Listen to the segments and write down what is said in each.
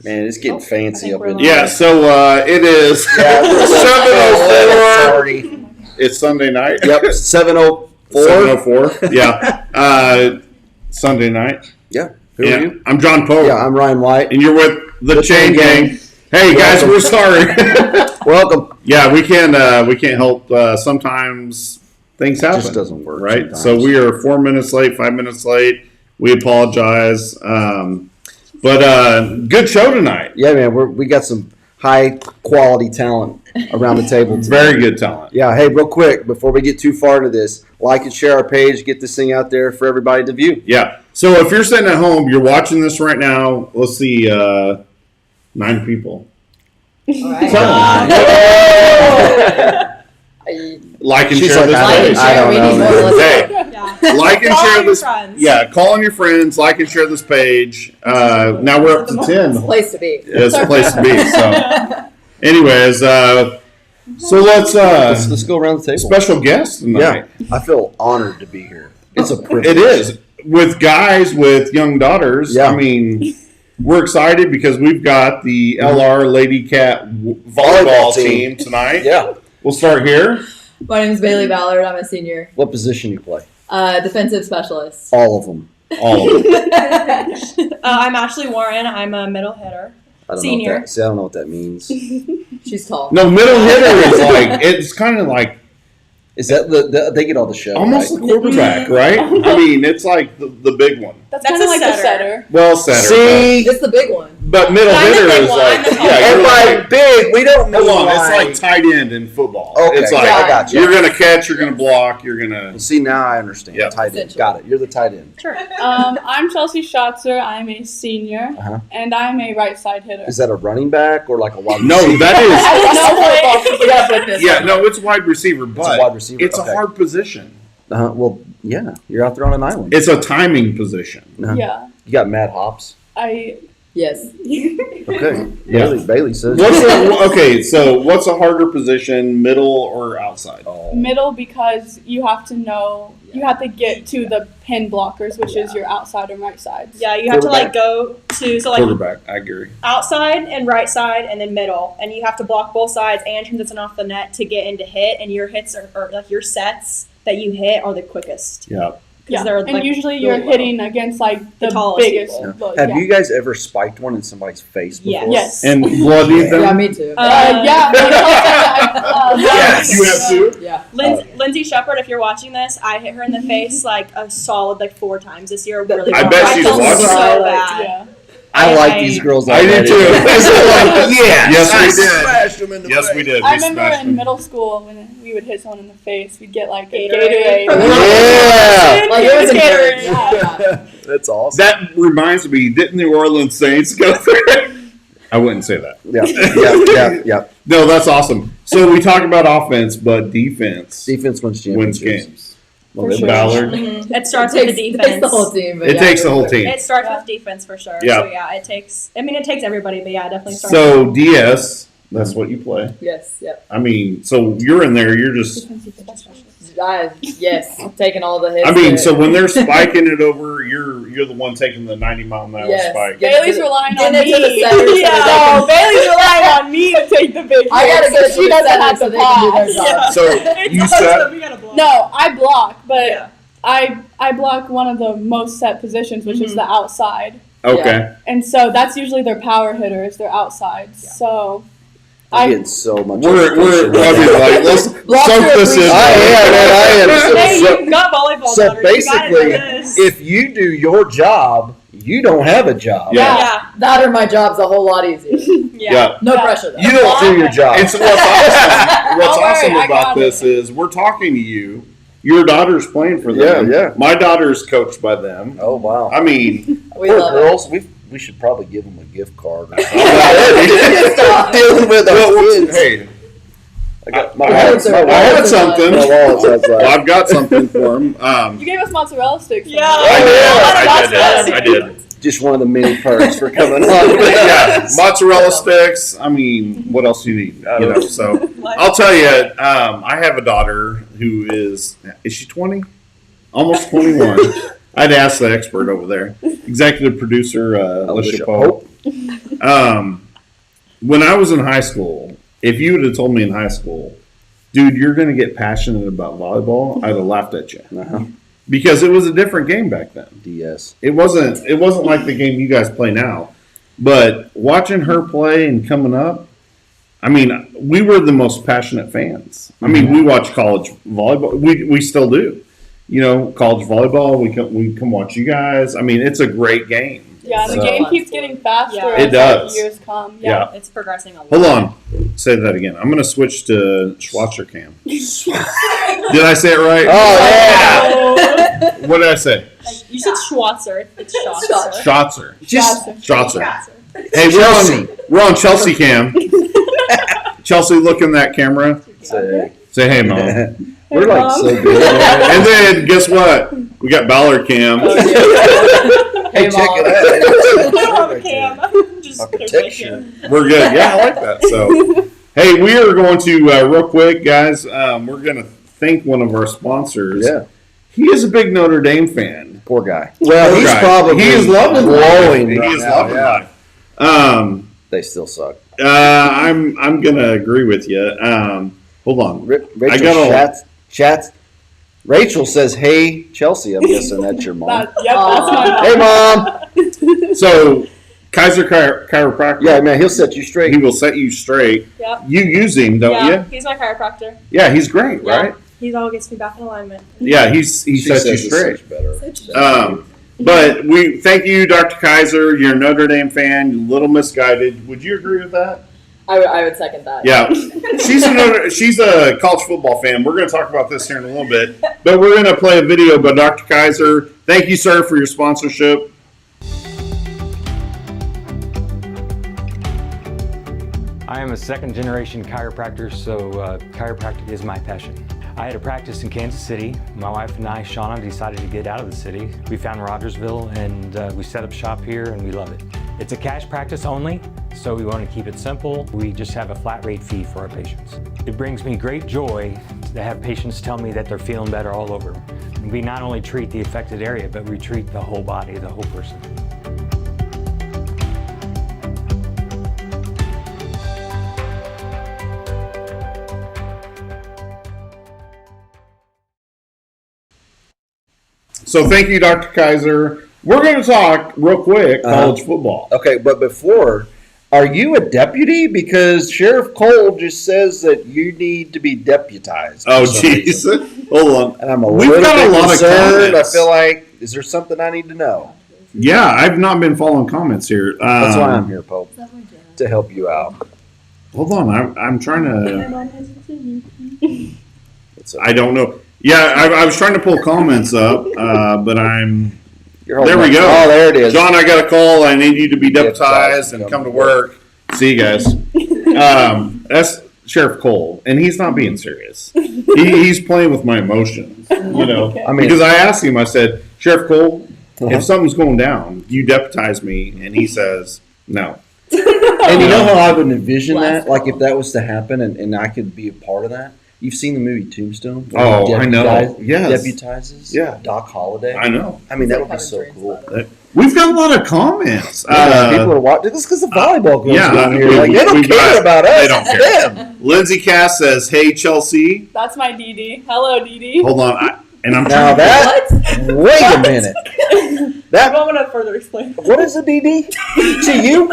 Man, it's getting fancy up in here. Yeah, so it is 7:04. It's Sunday night. Yep, 7:04. 7:04. Yeah. Sunday night. Yeah. Who are you? I'm John Poe. Yeah, I'm Ryan White. And you're with the Chain Gang. Hey guys, we're sorry. Welcome. Yeah, we can't help. Sometimes things happen. It just doesn't work, right? sometimes. So we are 4 minutes late, 5 minutes late. We apologize. But good show tonight. Yeah, man, we got some high quality talent around the table today. Very good talent. Yeah. Hey, real quick before we get too far into this, like and share our page. Get this thing out there for everybody to view. Yeah. So if you're sitting at home, you're watching this right now. Let's see, 9 people. All right. Like and She's share like, this Like and page. I share. don't We know. need more. Let's Hey, go. like and Call share your this. friends. Yeah, call on your friends. Like and share this page. Now we're up to 10. It's a place to be. It's a place to be. So, anyways, so let's go around the table. special guest tonight. Yeah, I feel honored to be here. It's a privilege. It is with guys with young daughters. Yeah. I mean, we're excited because we've got the LR Lady Cat volleyball team tonight. Yeah. We'll start here. My name is Bailey Ballard. I'm a senior. What position you play? Defensive specialist. All of them. All of them. I'm Ashley Warren. I'm a middle hitter. I don't Senior. know what that, I don't know what that means. She's tall. No, middle hitter is like it's kind of like Is that they get all the show? almost right? the quarterback, right? I mean, it's like the big one. That's Kind a of like the setter. setter. Well, setter. See, It's the big one. but middle I'm the hitter big is one. like I'm the tall yeah. and You're by like, big, we don't mean hold on, it's like like tight end in football. Okay, It's like I got you. you're gonna catch, you're gonna block, you're gonna. See, now I understand. Yeah. Tight end. Essentially. Got it. You're the tight end. Sure. I'm Chelsea Schatzer. I'm a senior, Uh-huh. and I'm a right side hitter. Is that a running back or like a wide No, receiver? that is. I don't know. Yeah, but this Yeah, no, it's wide receiver, but wide receiver, it's okay. a hard position. Well, yeah. You're out there on an island. It's a timing position. Uh-huh. Yeah, You got Matt Hops. Yes. Okay. Yeah. Bailey says. Okay, so what's a harder position, middle or outside? Oh. middle because you have to know you have to get to the pin blockers, which is your outside and right sides. Yeah, you have to like go to Quarterback, I agree. outside and right side and then middle, and you have to block both sides and transition off the net to get into hit. And your hits or like your sets that you hit are the quickest. Yeah. Yeah, they're, and like, usually really you're low. hitting against like the tallest biggest. people. Have you guys ever spiked one in somebody's face before? Yes. Yes. And bloody them? Yeah, me too. Yeah. Yes, you have to. Yeah. Lindsay Shepard, if you're watching this, I hit her in the face like a solid 4 times this year. Really I hard. bet she's felt watching. so bad. Yeah. I like these girls. I did already. too. Yes, we did. Smashed them in the Yes, face. we did. I We remember smashed in them. middle school when we would hit someone in the face, we'd get like a Gatorade. Gatorade. Yeah. Like it was Gatorade. encouraged. That's awesome. That reminds me, didn't the Orleans Saints go through it? I wouldn't say that. Yeah. No, that's awesome. So we talk about offense, but defense Defense wins wins championships. games. For sure. Ballard. It It starts with takes, the it defense. takes the whole team. But It yeah, takes the whole team. It starts with defense for sure. Yeah. So yeah, it takes everybody, but yeah, it definitely starts. So DS, that's what you play. Yes. Yep. I mean, so you're in there, you're just. Yes. Taking all the hits. I mean, there. so when they're spiking it over, you're the one taking the 90-mile-an-hour Yes. spike. Get Bailey's to- relying get on into me. the center so that Yeah, they can- Bailey's relying on me to take the big I gotta hits, get so to she the doesn't center have so to they can do their pass. job. So you said we gotta block. No, I block, but Yeah. I block one of the most set positions, which is the outside. okay. And so that's usually their power hitters, their outsides. So I'm getting so much. We're like, let's Block soak your this in. appreciation. I am. Hey, So, you've got volleyball. so daughter. You gotta do basically, this. if you do your job, you don't have a job. Yeah. yeah, That or my job's a whole lot easier. yeah. No Yeah. pressure though. You don't do your job. And so what's awesome, Don't worry, I about got this is we're talking to you. Your daughter's playing for Yeah, them. yeah. My daughter's coached by them. Oh wow. I mean, We Poor love girls. We should probably give them a gift card. Or something. Stop. Dealing with our kids. hey, I got My my wallet's my are- I had wallet's are something. My wallet's outside. Well, I've got something for him. you gave us mozzarella sticks. Yeah. I did. Just one of the many perks for coming on. Yeah, mozzarella sticks. I mean, what else do you need? You know, so I'll tell you. I have a daughter who is she 20? Almost 21. I'd ask the expert over there, executive producer Alicia Pope. When I was in high school, if you would have told me in high school, dude, you're going to get passionate about volleyball, I'd have laughed at you. Uh-huh. Because it was a different game back then. DS. It wasn't like the game you guys play now. But watching her play and coming up, I mean, we were the most passionate fans. I mean, we watch college volleyball. We still do. You know, college volleyball, we come watch you guys. I mean, it's a great game. Yeah, and the So- game keeps getting faster Yeah. as It does. like, years come. Yeah. It's progressing a lot. Hold on. Say that again. I'm going to switch to Schwarzer cam. Did I say it right? Oh, What did I say? You said Schwarzer. It's Schwarzer. Schwarzer. Just Schwarzer. Schwarzer. Hey, Chelsea. we're on Chelsea cam. Chelsea, look in that camera. say, Say, hey, mom. we're like Mom. so good. And then guess what? We got Ballard cam. Hey, check it out. Oh, Cam. Just Architecture. We're good. Yeah, I like that. So, hey, we are going to real quick, guys. We're going to thank one of our sponsors. Yeah. He is a big Notre Dame fan. Poor guy. Well, Poor he's guy. probably he is loving glowing. life. right He is now, loving yeah. life. They still suck. I'm gonna agree with you. Hold on. Rachel chats. Rachel says, "Hey, Chelsea." I'm guessing that's your mom. That's my Hey, mom. So Kaiser Chiropractic. Yeah, man, he'll set you He straight. will set you straight. Yep. You use him, don't Yeah, you? he's my chiropractor. Yeah, he's great, Yeah. right? He all gets me back in alignment. Yeah, he She sets you says it's straight. such better. But we thank you, Dr. Kaiser. You're a Notre Dame fan. You're a little misguided. Would you agree with that? I would second that. Yeah, she's a college football fan. We're going to talk about this here in a little bit, but we're going to play a video by Dr. Kaiser. Thank you, sir, for your sponsorship. I am a second-generation chiropractor, so chiropractic is my passion. I had a practice in Kansas City. My wife and I, Shauna, decided to get out of the city. We found Rogersville, and we set up shop here, and we love it. It's a cash practice only, so we want to keep it simple. We just have a flat rate fee for our patients. It brings me great joy to have patients tell me that they're feeling better all over. And we not only treat the affected area, but we treat the whole body, the whole person. So thank you, Dr. Kaiser. We're going to talk real quick college football. Okay, but before, are you a deputy? Because Sheriff Cole just says that you need to be deputized. for Oh, some jeez. reason. Hold on. And I'm a We've little got bit a lot of concerned. I comments. feel like, is there something I need to know? Yeah, I've not been following comments here. That's why I'm here, Pope, to help you out. Hold on. I'm trying to. It's I don't know. Yeah, I was trying to pull comments up, but I'm. You're There holding we up. go. Oh, there it is. John, I got a call. I need you to be Deputized. deputized and come to work. See you guys. That's Sheriff Cole, and he's not being serious. He's playing with my emotions, you know. I mean, Because I asked him, I said, Sheriff Cole, Uh-huh. if something's going down, you deputize me, and he says, no. and you know how I would envision that? Like if that was to happen and I could be a part of that? You've seen the movie Tombstone? where Oh, he I know. Yes. Deputizes? Yeah. Doc Holliday? I know. I mean, that would be Kevin so Durant's cool. brother. We've got a lot of comments. People are watching this because the volleyball girls yeah, down here. we- Like, they don't we've care got- about us. they don't It's care. them. Lindsay Cass says, hey, Chelsea. That's my Dee. Hello, Dee. Hold on. I'm Now trying to. that, wait a minute. I That, want to further explain. what is a DD to you?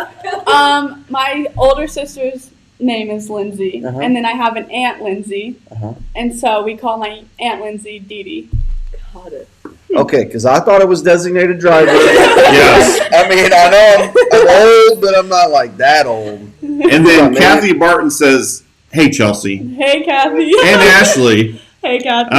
My older sister's name is Lindsay, Uh-huh. and then I have an Aunt Lindsay, Uh-huh. and so we call my Aunt Lindsay Dee. Got it. Okay, because I thought it was designated driver. Yes. I mean, I know I'm old, but I'm not like that old. And then Man. Kathy Barton says, hey, Chelsea. Hey, Kathy. And Ashley. Hey, Kathy.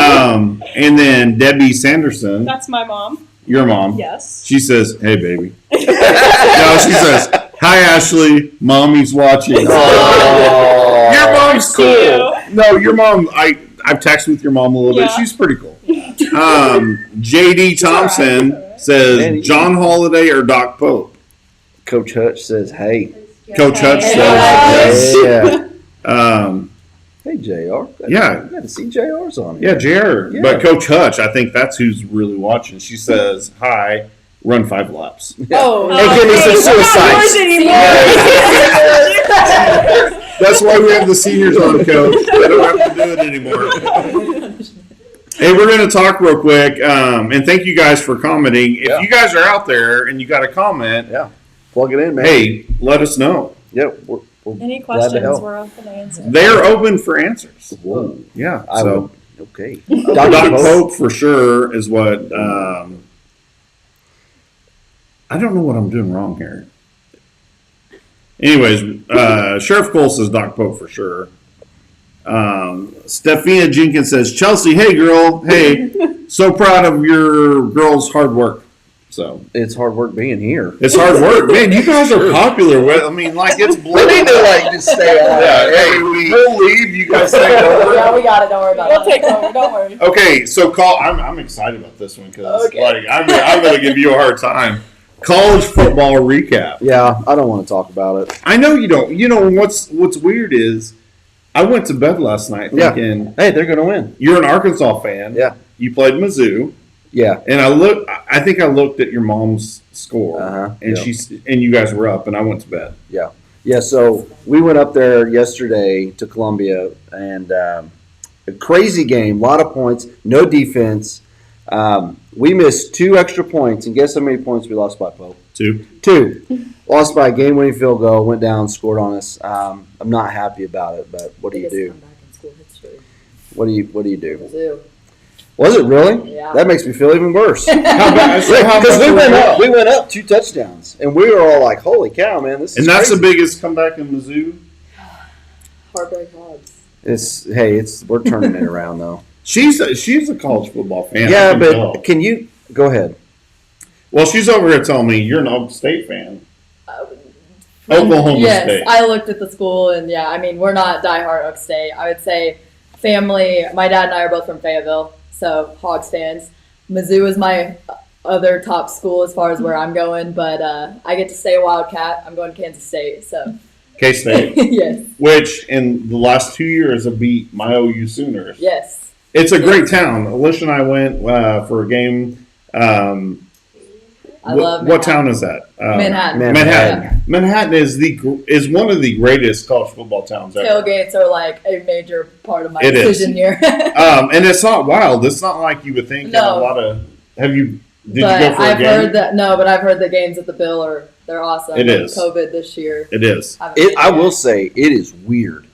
And then Debbie Sanderson, That's my mom. your mom. Yes. She says, hey, baby. No, she says, hi, Ashley. Mommy's watching. Oh. Your mom's See you. cool. No, your mom, I've texted with your mom a little bit. Yeah. She's pretty cool. JD Thompson says, Man, John Holiday or Doc Pope? Coach Hutch says, hey. Coach Hutch Hey. says, Yeah. Hey, JR. Yeah. You got to see JR's on here. yeah, JR. Yeah. But Coach Hutch, I think that's who's really watching. She says, hi, run 5 laps. Oh, Hey, give me some suicides. That's why we have the seniors on, Coach. They don't have to do it anymore. Hey, we're going to talk real quick, and thank you guys for commenting. If you guys are out there and you got a comment, Plug it in, man. hey, let us know. Yeah, we're Any glad to questions help. we're open to answer. They're open for answers. Whoa. Yeah. I So would. Okay. Doc Dr. Pope. Pope for sure is what. I don't know what I'm doing wrong here. Anyways, Sheriff Cole says Doc Pope for sure. Stephania Jenkins says, Chelsea, hey girl, hey, so proud of your girl's hard work. So It's hard work being here. it's hard work, man. You guys are popular. I mean, like it's We blowing need to up. just stay on. Yeah, hey, we'll leave. You guys take over. Yeah, we got it. Don't worry about we'll it. take over. Don't worry. Okay, so I'm excited about this one because Okay. like I'm going to give you a hard time. College football recap. Yeah, I don't want to talk about it. I know you don't. You know what's weird is I went to bed last night thinking Hey, they're going to win. you're an Arkansas fan. Yeah. You played Mizzou, Yeah. and I think I looked at your mom's score, and you guys were up, and I went to bed. Yeah, so we went up there yesterday to Columbia, and a crazy game, a lot of points, no defense. We missed 2 extra points, and guess how many points we lost by, Pope? 2. 2. Lost by a game-winning field goal, went down, scored on us. I'm not happy about it, but what do you do? Comeback in school history. What do you do? Mizzou. Was it really? Yeah. That makes me feel even worse. How about Because we went up 2 touchdowns, and we were all like, "Holy cow, man! This is And that's crazy." the biggest comeback in Mizzou. Heartbreak Hogs. We're turning it around though. She's a college football fan. I Yeah, can but tell. can you go ahead? Well, she's over here telling me you're an Oklahoma State fan. Oklahoma yes, State. I looked at the school, and yeah, I mean, we're not diehard Oak State. I would say family. My dad and I are both from Fayetteville, so Hogs fans. Mizzou is my other top school as far as where I'm going, but I get to stay a Wildcat. I'm going to Kansas State, so K-State, yes, which in the last 2 years have beat my OU Sooners. yes. It's a great town. Alicia and I went for a game. I love what town is that? Manhattan. Manhattan. Manhattan is one of the greatest college football towns ever. Tailgates are like a major part of my It is. decision here. And it's not wild. It's not like you would think. No. A lot of did you but go for I've a game? heard that but I've heard the games at the Bill they're awesome. It is. COVID this year. It is. Haven't been I yet. will say it is weird.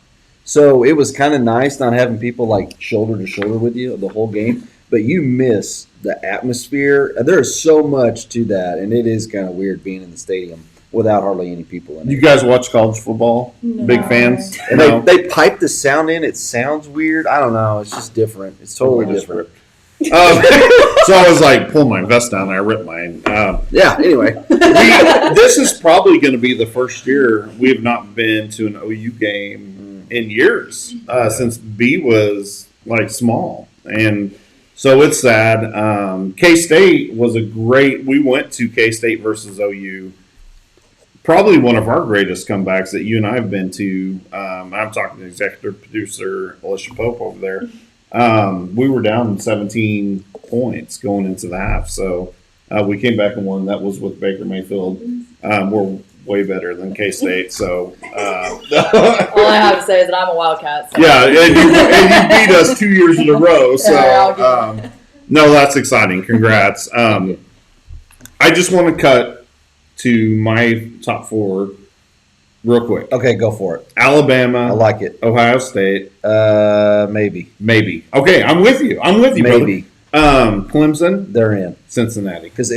So it was kind of nice not having people like shoulder to shoulder with you the whole game, but you miss the atmosphere. There is so much to that, and it is kind of weird being in the stadium without hardly any people in it. You guys watch college football? No. Big fans? And No? they pipe the sound in. It sounds weird. I don't know. It's just different. It's totally different. So I was like, pull my vest down. And I ripped mine. Yeah. Anyway, This is probably going to be the first year we have not been to an OU game in years since B was like small, and so it's sad. K-State was we went to K-State versus OU. Probably one of our greatest comebacks that you and I have been to. I'm talking to executive producer Alicia Pope over there. We were down 17 points going into the half, so we came back and won. That was with Baker Mayfield. We're way better than K-State, so All I have to say is that I'm a Wildcat. So. yeah, and you beat us 2 years in a row. So Yeah, no, that's exciting. Congrats. I just want to cut to my top 4 real quick. okay, go for it. Alabama, I like it. Ohio State, Maybe. Okay, I'm with you. Maybe brother. Clemson, they're in Cincinnati. because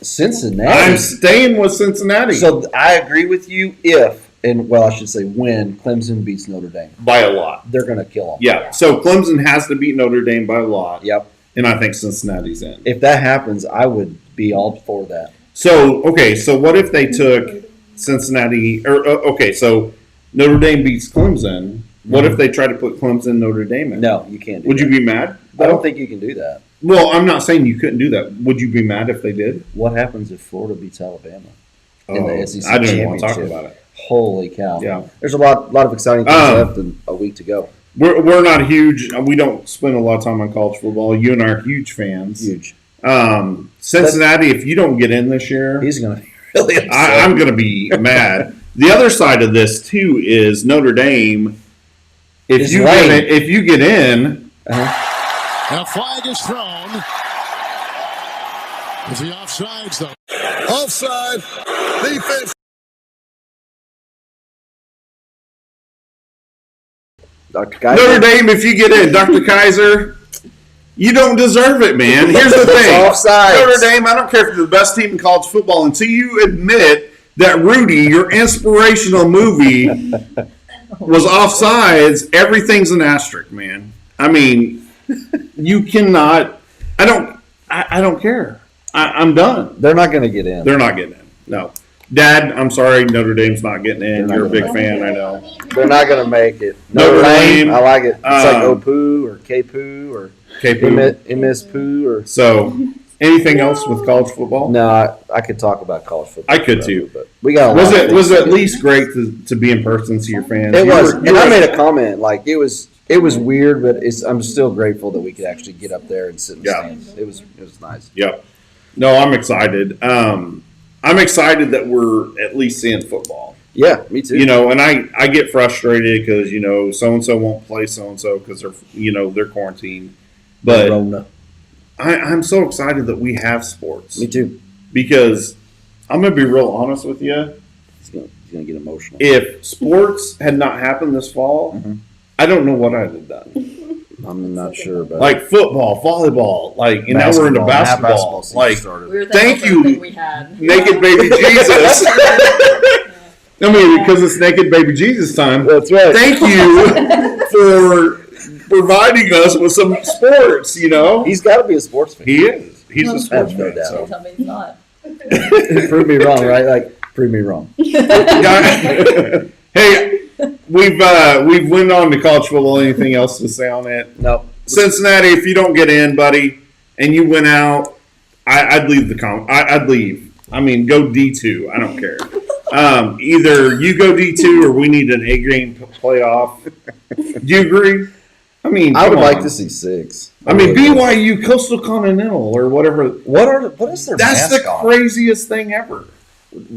Cincinnati. I'm staying with Cincinnati So I agree with you I should say when Clemson beats Notre Dame. by a lot. They're going to kill them. Yeah, so Clemson has to beat Notre Dame by a lot. Yep. And I think Cincinnati's in. If that happens, I would be all for that. So, okay, so what if they took Cincinnati, so Notre Dame beats Clemson. What if they try to put Clemson Notre Dame in? No, you can't do Would that. you be mad? I don't think you can do that. Well, I'm not saying you couldn't do that. Would you be mad if they did? What happens if Florida beats Alabama in the SEC I don't even want to talk championship? about it. Holy cow. Yeah. There's a lot of exciting things left and a week to go. We're not huge. We don't spend a lot of time on college football. You and I are huge fans. Huge. Cincinnati, if you don't get in this year, He's going to be really upset. I'm going to be mad. The other side of this too is Notre Dame. It's lame. If you get in, And a flag is thrown. Is he offsides, though? Offside. Defense. Dr. Kaiser. Notre Dame, if you get in, Dr. Kaiser, you don't deserve it, man. Here's the thing. Offsides. Notre Dame, I don't care if you're the best team in college football until you admit that Rudy, your inspirational movie, was offsides. Everything's an asterisk, man. I mean, you cannot. I don't care. I'm done. They're not going to get in. They're not getting in. No. Dad, I'm sorry, Notre Dame's not getting in. They're You're a not big gonna fan, I know. They're not going to make it. Notre Dame, I like it. It's like um, OPOO or KPOO or KP. MS Poo or. So, anything else with college football? No, I could talk about college football. I could forever, too. But we got. Was it at least great to be in person, see your fans? It You was, were- and I made a comment like it was weird, but I'm still grateful that we could actually get up there and sit in the Yeah. stands. It was nice. Yep. No, I'm excited. I'm excited that we're at least seeing football. Yeah, me too. You know, and I get frustrated because so and so won't play so and so because they're quarantined. But Rona. I'm so excited that we have sports Me too. because I'm gonna be real honest with you. He's gonna get emotional. If sports had not happened this fall, Mhm. I don't know what I'd have done. I'm not sure, but Like football, volleyball, and now we're into basketball. season Like started. We were Thank thankful for you. everything we had. naked baby Jesus. I mean, because it's naked baby Jesus time. That's right. Thank you for providing us with some sports. He's got to be a sports fan. He is. He's a sports no fan. doubt. So. Tell me he's not. Prove me wrong, right? Like prove me wrong. Hey, we've went on to college football. Anything else to say on it? No. Cincinnati, if you don't get in, buddy, and you went out, I'd leave I'd leave. I mean, go D2. I don't care. Either you go D2 or we need an A-game playoff. Do you agree? I mean, I would come like on. to see 6. I mean, BYU, Coastal Continental, or whatever. What is their That's mascot? the craziest thing ever.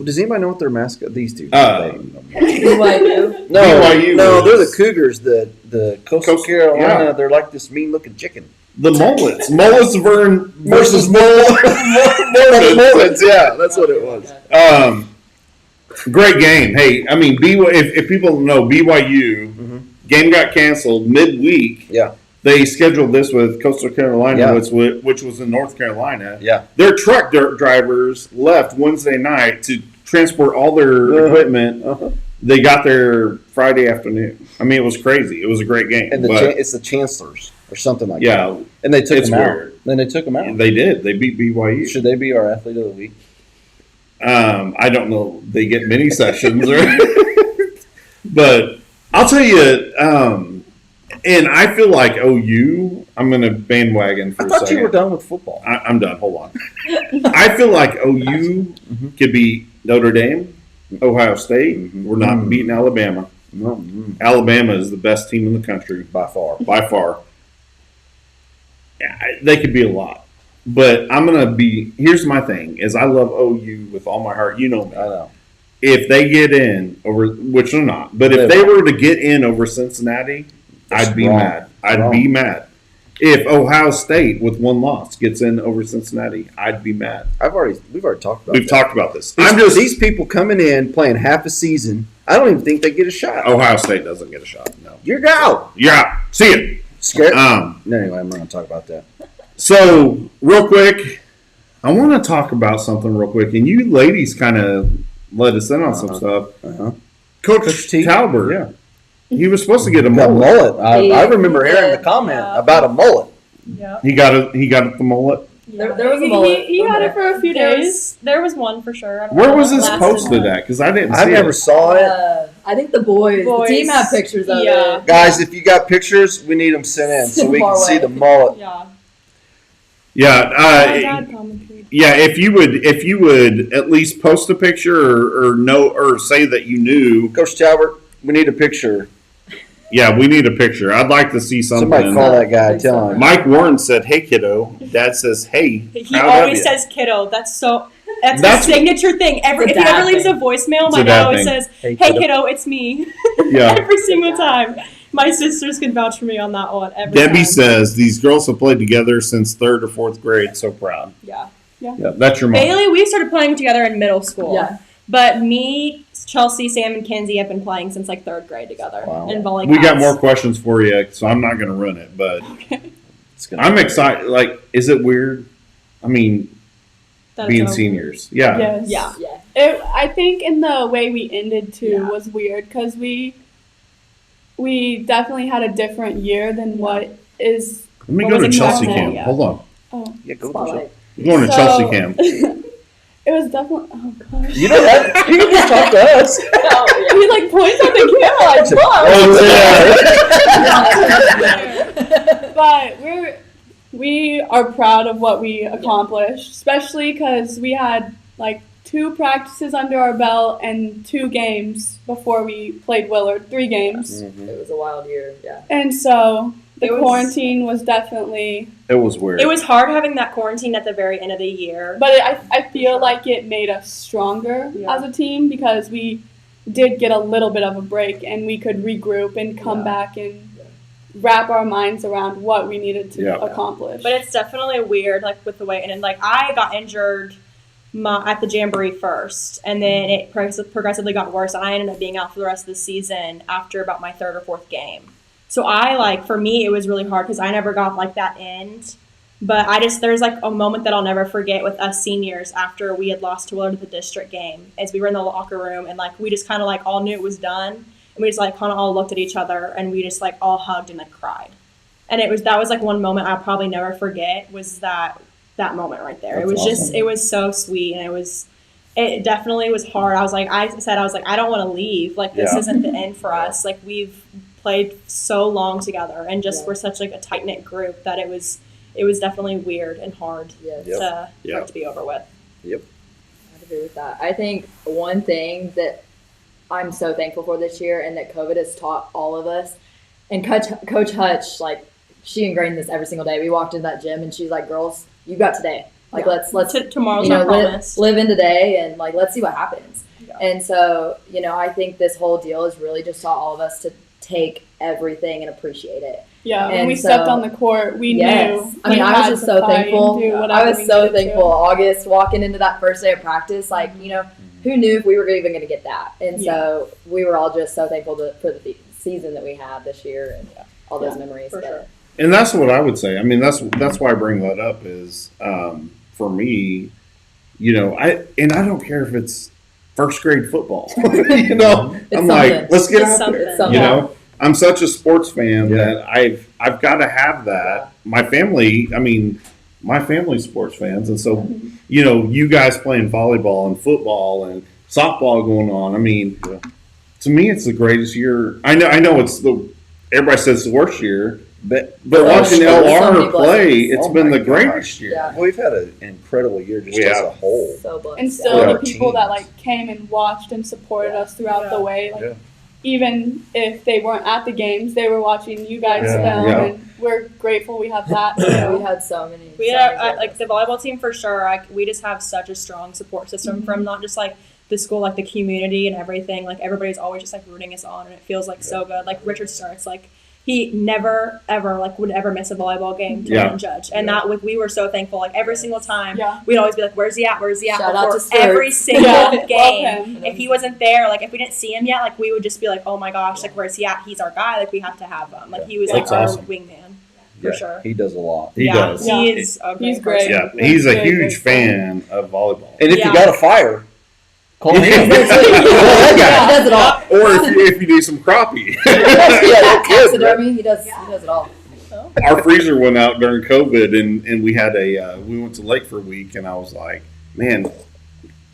Does anybody know what their mascot? These two. BYU. No, BYU no, they're is- the Cougars. The Coastal Carolina. yeah. They're like this mean-looking chicken. The Mullets. Mullets versus Mullets. Yeah, that's what it was. Great game. Hey, I mean, if people know BYU, game got canceled midweek. Yeah, They scheduled this with Coastal Carolina, Yeah. which was in North Carolina. yeah. Their truck drivers left Wednesday night to transport all their equipment. Uh-huh. They got there Friday afternoon. I mean, it was crazy. It was a great game. And but, it's the Chancellors or something like that. yeah, And they took it's them weird. out. Then they took them out. they did. They beat BYU. Should they be our athlete of the week? I don't know. They get mini sessions, but I'll tell you. And I feel like OU. I'm going to bandwagon for I a thought second. you were done with football. I'm done. Hold on. I feel like OU could beat Notre Dame, Ohio State. We're not beating Alabama. No, Alabama is the best team in the country by far. by far. Yeah, they could be a lot. But I'm going to be – here's my thing is I love OU with all my heart. You know me. I know. If they get in over – which they're not. But if they were to get in over Cincinnati, I'd be wrong. mad. I'd Wrong. be mad. If Ohio State with one loss gets in over Cincinnati, I'd be mad. We've already talked about We've that. talked about this. These people coming in playing half a season. I don't even think they get a shot. Ohio State doesn't get a shot. No. You're out. You're out. See you. Scared. Um, Anyway, I'm not going to talk about that. So, real quick, I want to talk about something real quick. And you ladies kind of let us in on some stuff. Uh-huh. Coach T? Talbert, Yeah. he was supposed to get a Got mullet. mullet. I remember hearing the comment about a mullet. Yeah. He got the mullet. There was a mullet. He had it for a few days. There was one for sure. I don't Where know was what this lasted posted long. at? Because I didn't see I never it. saw it. I think the boys, the team Boys. have pictures of Yeah. it. Guys, if you got pictures, we need them sent in so we can Far see away. the mullet. Yeah. Yeah, My dad commented. yeah. If you would at least post a picture or say that you knew. Coach Talbert, we need a picture Yeah, we need a picture. I'd like to see something. Somebody call that guy. Tell him. Mike Warren said, "Hey, kiddo." Dad says, "Hey." He proud of always you." says kiddo. That's That's- his signature thing. It's a If he dad ever leaves a thing. voicemail, It's my a dad dad always thing. says, "Hey kiddo, it's me." Yeah. Every single time. My sisters can vouch for me on that one. Every Debbie time. says these girls have played together since 3rd or 4th grade. So proud. Yeah. Yeah, that's your mom. Bailey, we started playing together in middle school. Yeah. But me, Chelsea, Sam, and Kenzie have been playing since like 3rd grade together Wow. in volley. We got class. more questions for you, so I'm not going to run it. But It's gonna I'm be excited. Like, is it weird? I mean, That's being so- seniors. Yeah. Yes. Yeah. Yeah. I think in the way we ended too Yeah. was weird because we definitely had a different year than what is. Let me What go was to it Chelsea normal? Cam. Yeah. Hold on. Oh, Yeah, go to Spotlight. We're going to So- Chelsea Cam. it was definitely. Oh gosh. You don't have, you can just talk to us. Oh, yeah. He like points at the camera like, Oh, but we are proud of what we accomplished, especially because we had like 2 practices under our belt and 2 games before we played Willard, 3 games, Mhm. It was a wild year. Yeah. and so the It was- quarantine was definitely. It was weird. It was hard having that quarantine at the very end of the year. But I feel like it made us stronger Yeah. as a team because we did get a little bit of a break and we could regroup and come Yeah. back and wrap our minds around what we needed to Yeah. accomplish. But it's definitely weird, like with the way, and like I got injured at the jamboree first, and then it progressively got worse. And I ended up being out for the rest of the season after about my 3rd or 4th game. So for me, it was really hard because I never got like that end. But there's like a moment that I'll never forget with us seniors after we had lost to Willard at the district game, as we were in the locker room and like we just kind of like all knew it was done, and we just like kind of all looked at each other and we just like all hugged and like cried. And that was like one moment I'll probably never forget, was that moment right there. That's It was just awesome. it was so sweet, and it definitely was hard. I I don't want to leave. Like this Yeah. isn't the end for us. Like we've played so long together and just Yeah. we're such like a tight knit group that it was definitely weird and hard Yes. Yep. for Yep. it to be over with. I agree with that. I think one thing I'm so thankful for this year and that COVID has taught all of us, and Coach Hutch, like, she ingrained this every single day. We walked into that gym and she's like, girls, you got today. Like, Yeah. let's Tomorrow's you know, not promised. live in today and, like, let's see what happens. Yeah. And so, I think this whole deal has really just taught all of us to take everything and appreciate it. yeah, when and we stepped so- on the court, we Yes. knew. I mean, we I was had just to so fight and thankful. do whatever I was we so needed to. thankful. August, walking into that first day of practice, like, who knew if we were even going to get that? And so we were all just so thankful for the season that we had this year and all those memories. for But- sure. And that's what I would say. I mean, that's why I bring that up is for me, I don't care if it's 1st grade football. It's I'm something. like, let's get It's out there. It's something. I'm such a sports fan Yeah. that I've got to have that. My family, my family's sports fans, and so you guys playing volleyball and football and softball going on. To me, it's the greatest year. I know it's everybody says it's the worst year, but watching so LR many play, blessings. it's Oh been my the greatest year. Yeah. We've had an incredible year just We as have. a whole. So blessed. And still, Yeah. the Our people that teams. like came and watched and supported us throughout Yeah. the way, like Yeah. even if they weren't at the games, they were watching you guys Yeah. film, Yeah. and we're grateful we have that. Yeah, we too. had so many. We so had many like the volleyball team for sure. We just have such a strong support system from not just like the school, like the community and everything. Like everybody's always just like rooting us on, and it feels like so good. Like Richard starts like. He never ever would ever miss a volleyball game to Yeah. judge, and we were so thankful. Like every single time, Yeah. we'd always be like, "Where's he at? Where's he at?" Shout out Before to Stuart. every single Yeah, love game. him. If he wasn't there, like if we didn't see him yet, like we would just be like, "Oh my gosh, like where's he at? He's our guy. Like we have to have him." Like he was That's like our awesome. wingman for sure. He does a lot. He does. Yeah. He is a great He's great. person. Yeah, he's a Very huge grateful. fan of volleyball. And if Yeah. you got a fire, call him. He That guy. does it all. Or if you need some crappie. Yeah, good, right? Taxidermy, he does it all. Our freezer went out during COVID, and we had we went to Lake for a week, and I was like, man,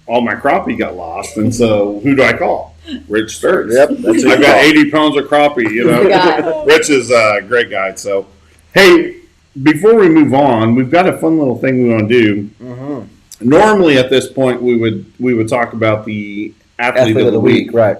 all my crappie got lost, and so who do I call? Rich Sturts. Yep, that's who I've you got call. 80 pounds of crappie, The guy. Rich is a great guy. So, hey, before we move on, we've got a fun little thing we want to do. Mhm. Normally, at this point, we would talk about the athlete, Athlete of the week, right?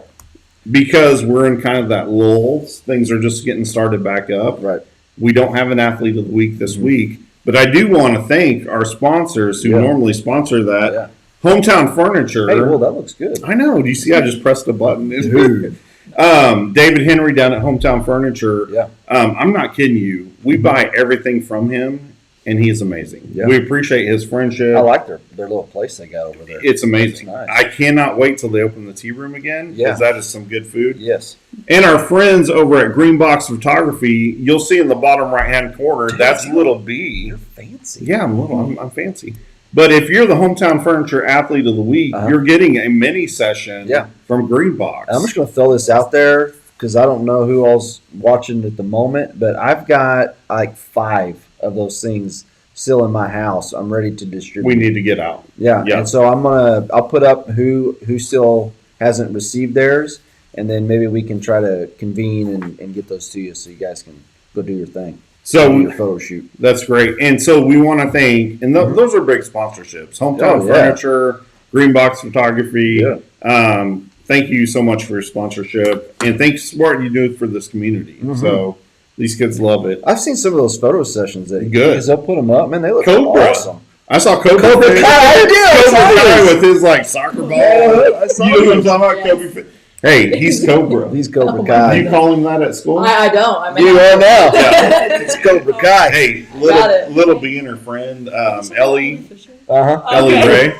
because we're in kind of that lull, things are just getting started back up. Right. We don't have an athlete of the week this week, but I do want to thank our sponsors who Yeah. normally sponsor that. Yeah. Hometown Furniture. Hey, well, that looks good. I know. Do you see? I just pressed a button. Dude. David Henry down at Hometown Furniture. Yeah. I'm not kidding you. We buy everything from him, and he is amazing. Yeah. We appreciate his friendship. I like their little place they got over there. It's amazing. It's nice. I cannot wait till they open the tea room again because Yeah. that is some good food. Yes. And our friends over at Green Box Photography, you'll see in the bottom right hand corner, that's Little B. You're fancy. Yeah, I'm little. I'm fancy. But if you're the Hometown Furniture Athlete of the Week, Uh-huh. you're getting a mini session Yeah. from Green Box. I'm just going to throw this out there because I don't know who all's watching at the moment, but I've got like 5 of those things still in my house. I'm ready to distribute. We need to get out. Yeah. Yeah. And so I'll put up who still hasn't received theirs, and then maybe we can try to convene and get those to you so you guys can go do your thing. Do So your photo shoot. that's great. And so we want to thank, and those are big sponsorships. Hometown Oh, yeah. Furniture, Green Box Photography. Yeah. Thank you so much for your sponsorship. And thanks for what you do for this community. Mhm. So these kids love it. I've seen some of those photo sessions that Good. because they'll put them up. Man, they look Cobra. awesome. I saw Kobe. Cobra Fish. Kai, I did, I Cobra saw Kai this. with his like soccer ball. Yeah, I saw You know what I'm this. talking about? Kobe Fish. Hey, he's Cobra. These Cobra Oh my Kai. Do you call him that at school? I don't. I mean, You are now. Yeah. It's Cobra Kai. Hey, Got it. little B and her friend Ellie Uh-huh. Ellie Okay. Ray.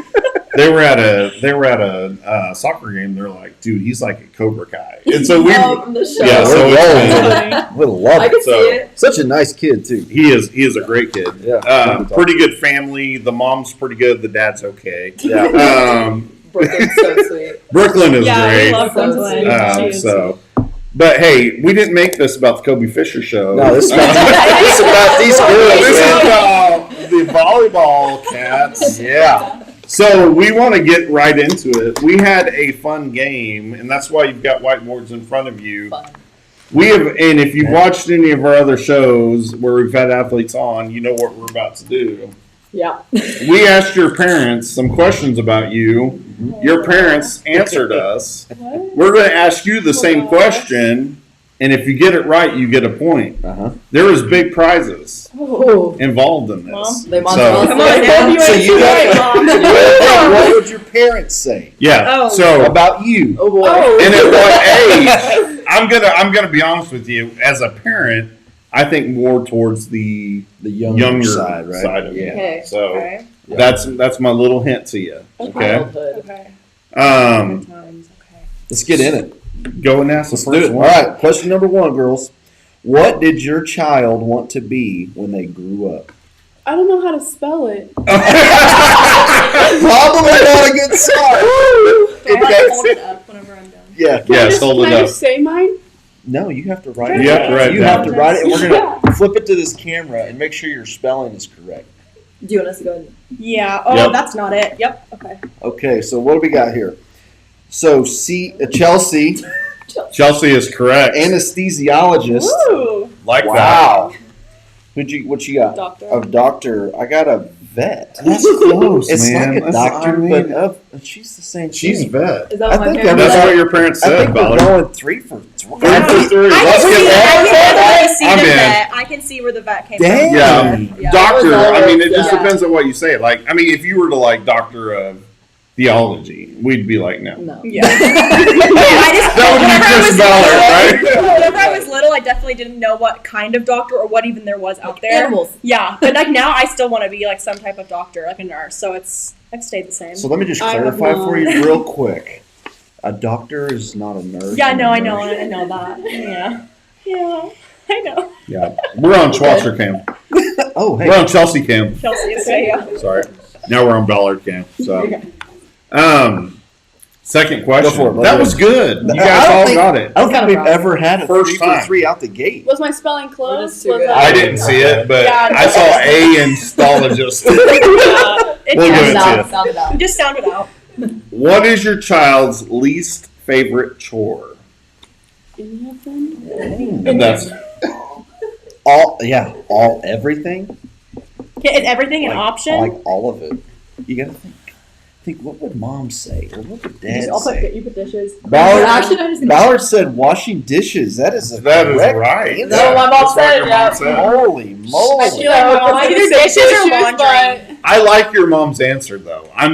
They were at a soccer game. They're like, dude, he's like a Cobra Kai. And so we, from the show. yeah, so we're rolling with it's, it. We'll love I it. can see So- it. Such a nice kid too. he is a great kid. Yeah. Pretty good family. The mom's pretty good. The dad's okay. Yeah. Brooklyn's so sweet. Brooklyn is Yeah, great. we love Brooklyn. She is- So, but hey, we didn't make this about the Kobe Fisher show. No, this is about, this is about these girls. This is man. about the volleyball cats. Yeah. So we want to get right into it. We had a fun game, and that's why you've got whiteboards in front of you. Fun. We have, and if you've watched any of our other shows where we've had athletes on, you know what we're about to do. Yeah. We asked your parents some questions about you. Your parents answered us. What? We're going to ask you the same question, and if you get it right, you get a point. Uh-huh. There is big prizes Oh. involved in this. Mom, They want So- to Come on now. So you Right, got Mom. what would your parents say Yeah. Oh. So about you? Oh boy. and at what age? I'm gonna be honest with you. As a parent, I think more towards the The younger side, right? of Yeah. it. Okay. So Okay. that's my little hint to you. Okay. Childhood. Okay. Um, Times. Okay. Let's get in it. go and ask the Let's do first it. All one. right. Question number 1, girls. What did your child want to be when they grew up? I don't know how to spell it. Probably not a good start. Can I hold it up whenever I'm done? Yeah. Yes, hold Can it I up. just say mine? No, you have to write it. You have to write it You down. have to write it, and we're gonna flip it to this camera and make sure your spelling is correct. Do you want us to go ahead? Yeah. Oh, Yep. that's not it. Yep. Okay. Okay, so what do we got here? So Chelsea, Chelsea is correct. anesthesiologist. Ooh. Like that. Wow. What you got? Doctor. A doctor. I got a vet. That's close, It's man. like a That's- doctor, I mean, but she's the same. she's thing. vet. Is that I what my think parents That's I'm- what your parents I said, think we're Valerie. going 3 for 3. Three for three. I Let's can get see, that. I can see I'm the in. vet. I can see where the vet came Dang. from. Yeah, Yeah, doctor. that was I mean, it just yeah. depends on what you say. Like, I mean, if you were to like doctor of theology, we'd be like, no. No. Yeah. I just, That would be whenever I Chris was Ballard, little- right? Whenever I was little, I definitely didn't know what kind of doctor or what even there was out there. Animals. Yeah, but like now, I still want to be like some type of doctor, like a nurse. So I've stayed the same. So let me just I have clarify for you not. real quick. A doctor is not a nurse. Yeah, and no, a I know nurse- that. Yeah, yeah, I know. Yeah, we're on Schwarzer cam. Oh, hey. We're on Chelsea cam. Chelsea is yeah. Sorry. Now we're on Ballard cam. So, second Go question. for it, That let was good. You I guys don't all think- got it. I don't think Kinda we've rough. ever had a First 3 for time. 3 out the gate. Was my spelling close? just too Was good. I didn't see it, but Yeah, I saw a installologist. It We'll just, give it to Sound you. out, sound it out. just sound it out. What is your child's least favorite chore? Any of them? And that's all everything. Is everything an Like- option? Like all of it. You gotta think. think, what would Mom say? Or what would Dad I'll say? you put dishes. Ballard said washing dishes. That is correct right. answer. That's what my mom That's said, what your yeah. mom said. Holy moly. feel like my mom Either would say dishes or laundry. but I like your mom's answer though. I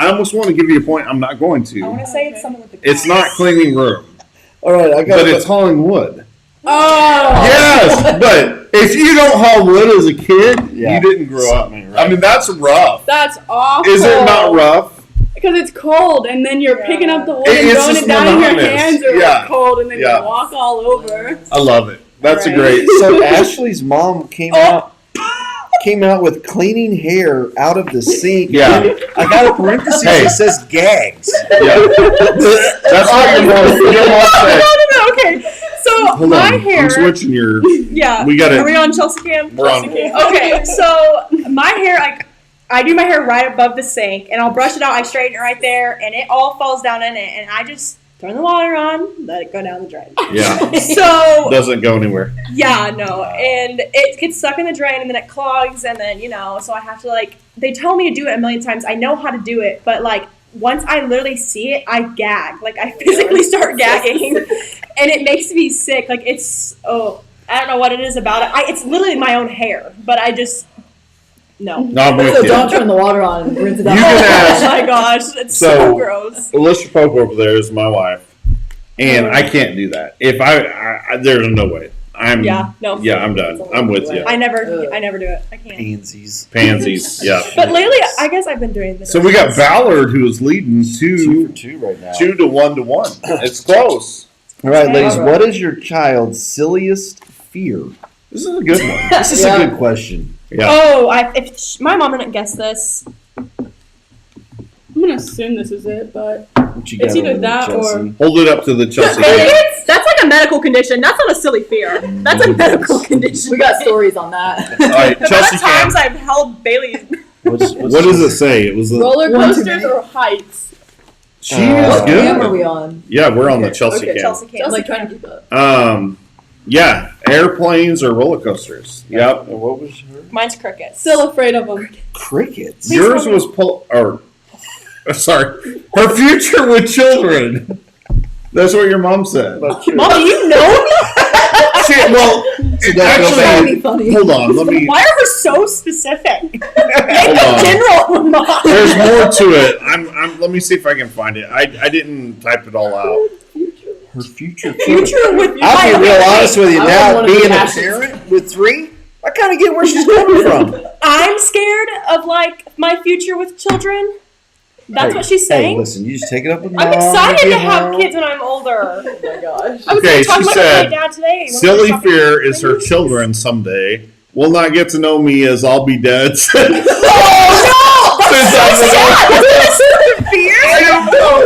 almost want to give you a point. I'm not going I want to. to say it's something with the It's not cats. cleaning room, All right, I got but it's hauling wood. oh, Yes, but if you don't haul wood as a kid, Yeah. you didn't grow up. Something, right. I mean, that's rough. that's awful. Is it not rough? Because it's cold, and then you're Yeah. picking up the wood It's and throwing just it down in your monotonous. hands, or Yeah. it's cold, and then Yeah. you walk all over. I love it. That's a Right. great. So Ashley's mom came out with cleaning hair out of the sink. Yeah. And I got a parenthesis Hey. that says gags. Yeah. That's what your mom said. No, okay. So Hold my on. hair. I'm switching your. Yeah. We got Are we it. on Chelsea Cam? We're on. Okay, so my hair, like, I do my hair right above the sink, and I'll brush it out. I straighten it right there, and it all falls down in it, and I just turn the water on, let it go down the drain. Yeah. So Doesn't go anywhere. yeah, no, and it gets stuck in the drain, and then it clogs, and then so I have to they tell me to do it a million times. I know how to do it, but once I literally see it, I gag. I physically start gagging, and it makes me sick. I don't know what it is about it. It's literally my own hair, but I just no. No, I'm with So you. don't turn the water on and rinse it out. You can ask. Oh my gosh, it's so So- gross. Alicia Pope over there is my wife, and I can't do that. If I there's no way. I'm Yeah, no. Yeah, I'm done. I'm with you. I never do it. I can't. Pansies. Pansies. Yeah. But lately, I guess I've been doing this. So we got Ballard who is leading 2 for 2 right now. 2 to 1 to 1. It's close. All right, ladies, All right. what is your child's silliest fear? This is a good one. This is Yeah. a good question. Yeah. Oh, if my mom didn't guess this, I'm gonna assume this is it, but What you got It's either over there, that or- Chelsea? Hold it up to the Chelsea. that's like a medical condition. That's not a silly fear. That's a medical condition. We got stories on that. All right, The amount Chelsea of Cam. times I've held Bailey. What's What does it say? It was a. roller One too coasters many. or heights? She What is What cam are good. we on? Yeah, we're on the Chelsea Okay, Cam. Chelsea Cam. I'm trying to keep up. Yeah, airplanes or roller coasters. Yep. And what was her? Mine's crickets. Still afraid of them. Crickets. Yours was sorry. Her future with children. That's what your mom said. Mom, do you know me? Well, So that's actually, That'd be funny. hold on. Let me. Why are we so specific? Make Hold it on. general, Mom. There's more to it. Let me see if I can find it. I didn't type it all out. Her future. Future with I'll be real honest with you I now. wouldn't wanna Being be a Ashley's. parent with 3, I kind of get where she's coming from. I'm scared of my future with children. That's Hey, what she's Hey, saying. listen, you just take it up with Mom. I'm excited be to have around. kids when I'm older. Oh my gosh. I was Okay, talking she about said, my dad today. when we were Silly shopping. fear is her children someday will not get to know me as I'll be dead. Oh no! Since That's so I'm sad. That's a silly fear. I don't know.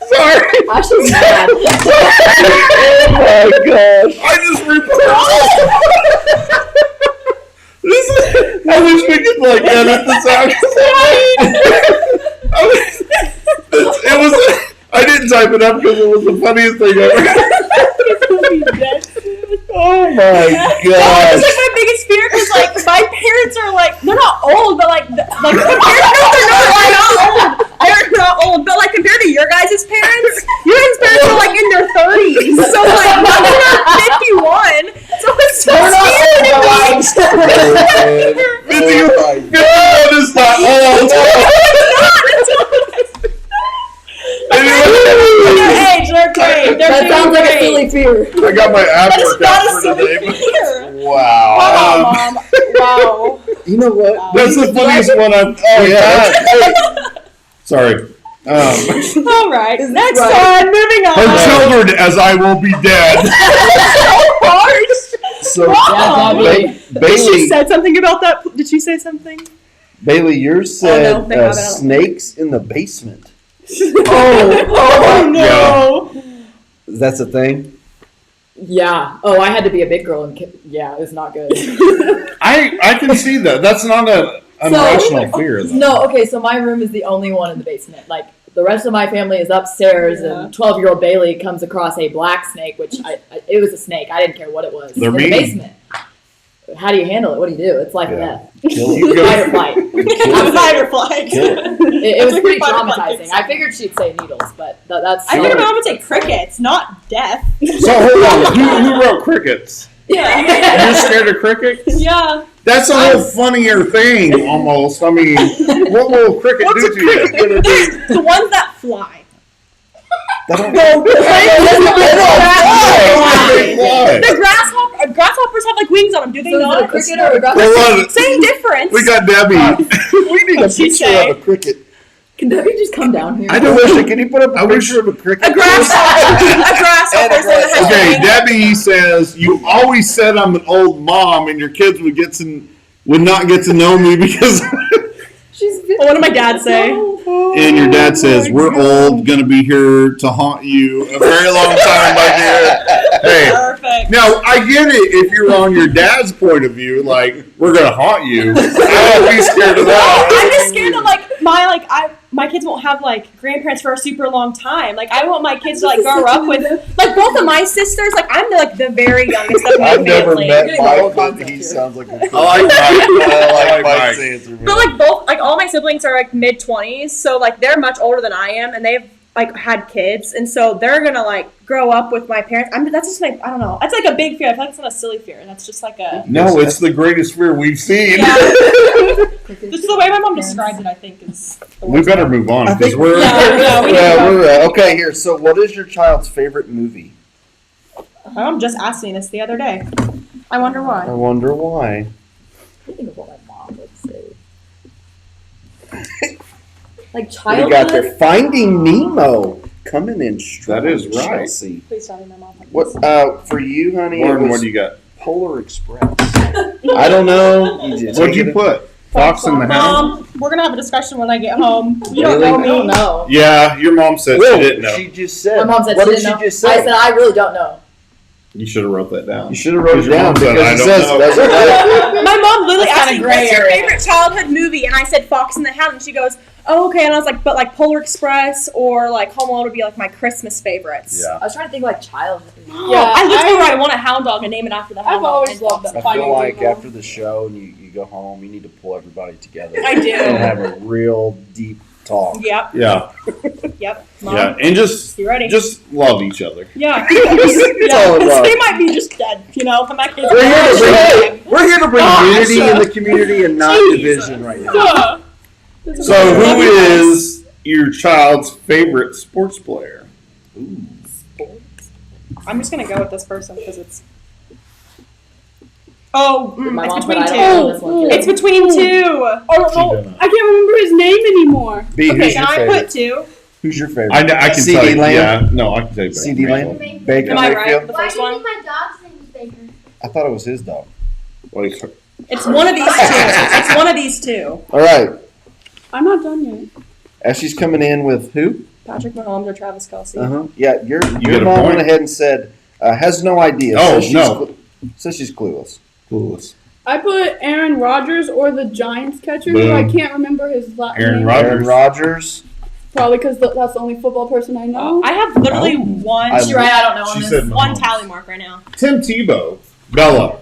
Sorry. Ashley's mad. Oh my gosh. I just I wish we could edit this out. It was. I didn't type it up because it was the funniest thing ever. Oh my That was gosh. my biggest fear because my parents are they're not old, but they're not old, but compared to your guys' parents are in their 30s. So mine are 51. So it's so scary. God is not old. Their age, they're great. That sounds like a silly fear. I got my app That is workout not a for silly today. fear. Wow. Wow, Mom. Wow. You know what? That's the funniest one I've. Oh yeah. Sorry. All right. Next right. one. Moving on. Her children, as I will be dead. So, Yeah, Bobby. She Bailey, said something about that. Did she say something? Bailey, yours Oh, no, said thank God, I don't- snakes in the basement. Oh no. That's a thing? Yeah. Oh, I had to be a big girl and yeah, it was not good. I can see that. That's not an irrational fear. Though. No, okay, so my room is the only one in the basement. The rest of my family is upstairs, and 12-year-old Bailey comes across a black snake, which it was a snake. I didn't care what it was. They're in mean. the basement. how do you handle it? What do you do? It's life or death. Kill You it. go- Fight or flight. I'm fight or flight. It was pretty Fight or flight, traumatizing. I exactly. figured she'd say needles, but that's. I figured my mom would say crickets, not death. So hold on, who wrote crickets? Yeah. You're scared of crickets? Yeah. That's a whole funnier thing, almost. I mean, what will a cricket What's do a to you? cricket? The ones that fly. They don't- The grasshoppers have like wings on them, do they So is it a not? cricket or a Well, look, Same difference. we got Debbie. We need a What'd she picture say? of a cricket. Can Debbie just come down here? I don't Patricia, can you put up a I wish- picture of a cricket? A grasshopper. A grasshopper is the one that has Okay, wings. Debbie says you always said I'm an old mom, and your kids would not get to know me because. She's What did my dad say? And your dad says we're old, gonna be here to haunt you a very long time, my dear. Hey. Perfect. Now, I get it if you're on your dad's point of view, like, we're going to haunt you. I would be scared of I'm that. just scared that my kids won't have like grandparents for a super long time. Like I want my kids to like grow up with like both of my sisters. Like I'm the very youngest of my I've never family. met Getting the whole Mike, but concept he here. sounds like a I like Mike. I like Mike's Mike. answer. man. But like both, like all my siblings are like mid 20s, so like they're much older than I am, and they've like had kids, and so they're gonna like grow up with my parents. That's just like I don't know. That's like a big fear. I feel like it's not a silly fear. That's just like a No, it's the greatest fear we've seen. just the way my mom describes it. I think is. The We worst better part. move on I because think- we're. Yeah, we Yeah, we're okay here. So, what is your child's favorite movie? I'm just asking this the other day. I wonder why. I wonder why. I think of what my mom would say. Like What do childhood. you got there? Finding Nemo coming in strong. That is right. Chelsea. Please tell me my mom. What for you, honey? Warren, it was what do you got? Polar Express. I don't know. What'd you put? Fox in the Hound? We're gonna have a discussion when I get home. You Really? don't I know don't me. know. Yeah, your mom said Whoa, she didn't know. she just said. My mom said what she did didn't she know. just I say? said I really don't know. You should have wrote that down. You should have wrote it Your down mom said, because "I it don't says know." that's okay. My mom literally That's asked kinda me, gray "What's your area. favorite childhood movie?" And I said Fox and the Hound, and she goes, "Oh, okay." And I was like, "But like Polar Express or like Home Alone would be like my Christmas favorites." Yeah. I was trying to think like childhood. Yeah, I literally write, "I want a hound dog and name it after the hound I've dog." always and loved Fox. that. I Finding feel like Nemo. after the show and you go home, you need to pull everybody together. I do. And have a real deep talk. Yep. Yeah, Yep. Mom, yeah, and just you ready? love each other. Yeah. all about. They might be just dead, you know. But my kids. We're here to bring Gosh. unity in the community and not division right now. So, who is your child's favorite sports player? I'm just gonna go with this person because it's. Oh, My it's mom between said I don't know this two. one either. It's between two. I can't remember his name anymore. B, Okay, who's can your I favorite? put two? Who's your favorite? I can CD tell you. Lamb? Yeah, no, I can tell you. CD Mayfield. Lamb? Baker Am I right? Mayfield? The Why first do you one. think my dog's name is Baker? I thought it was his dog. What is It's one of these two. It's one of these two. All right. I'm not done yet. Ashley's coming in with who? Patrick Mahomes or Travis Kelce. Uh-huh. Yeah, your get a mom point. went ahead and said, has no idea. Oh, says no. Says she's clueless. Clueless. I put Aaron Rodgers or the Giants catcher, who I Boom. can't remember his last Aaron name. Rodgers. Aaron Rodgers. Probably because that's the only football person I know. I have literally Oh. one. I- You're right. I don't know on She this. said One Mahomes. tally mark right now. Tim Tebow. Bella.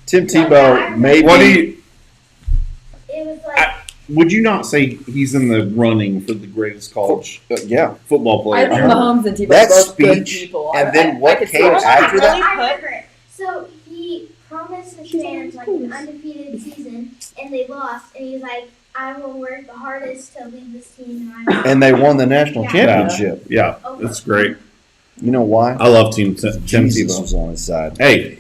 Tim Tebow, maybe. What do you? It was like Would you not say he's in the running for the greatest college Yeah. football I player? think Mahomes and Tebow That are both good speech, people. and I- then I what could see came it. after that? I remember it. So he promised his fans like an undefeated season, and they lost. And he's like, "I will work the hardest to lead this team." And they won the national Yeah. championship. Yeah, that's great. You know why? I love Tim Jesus Tebow. was on his side. Hey,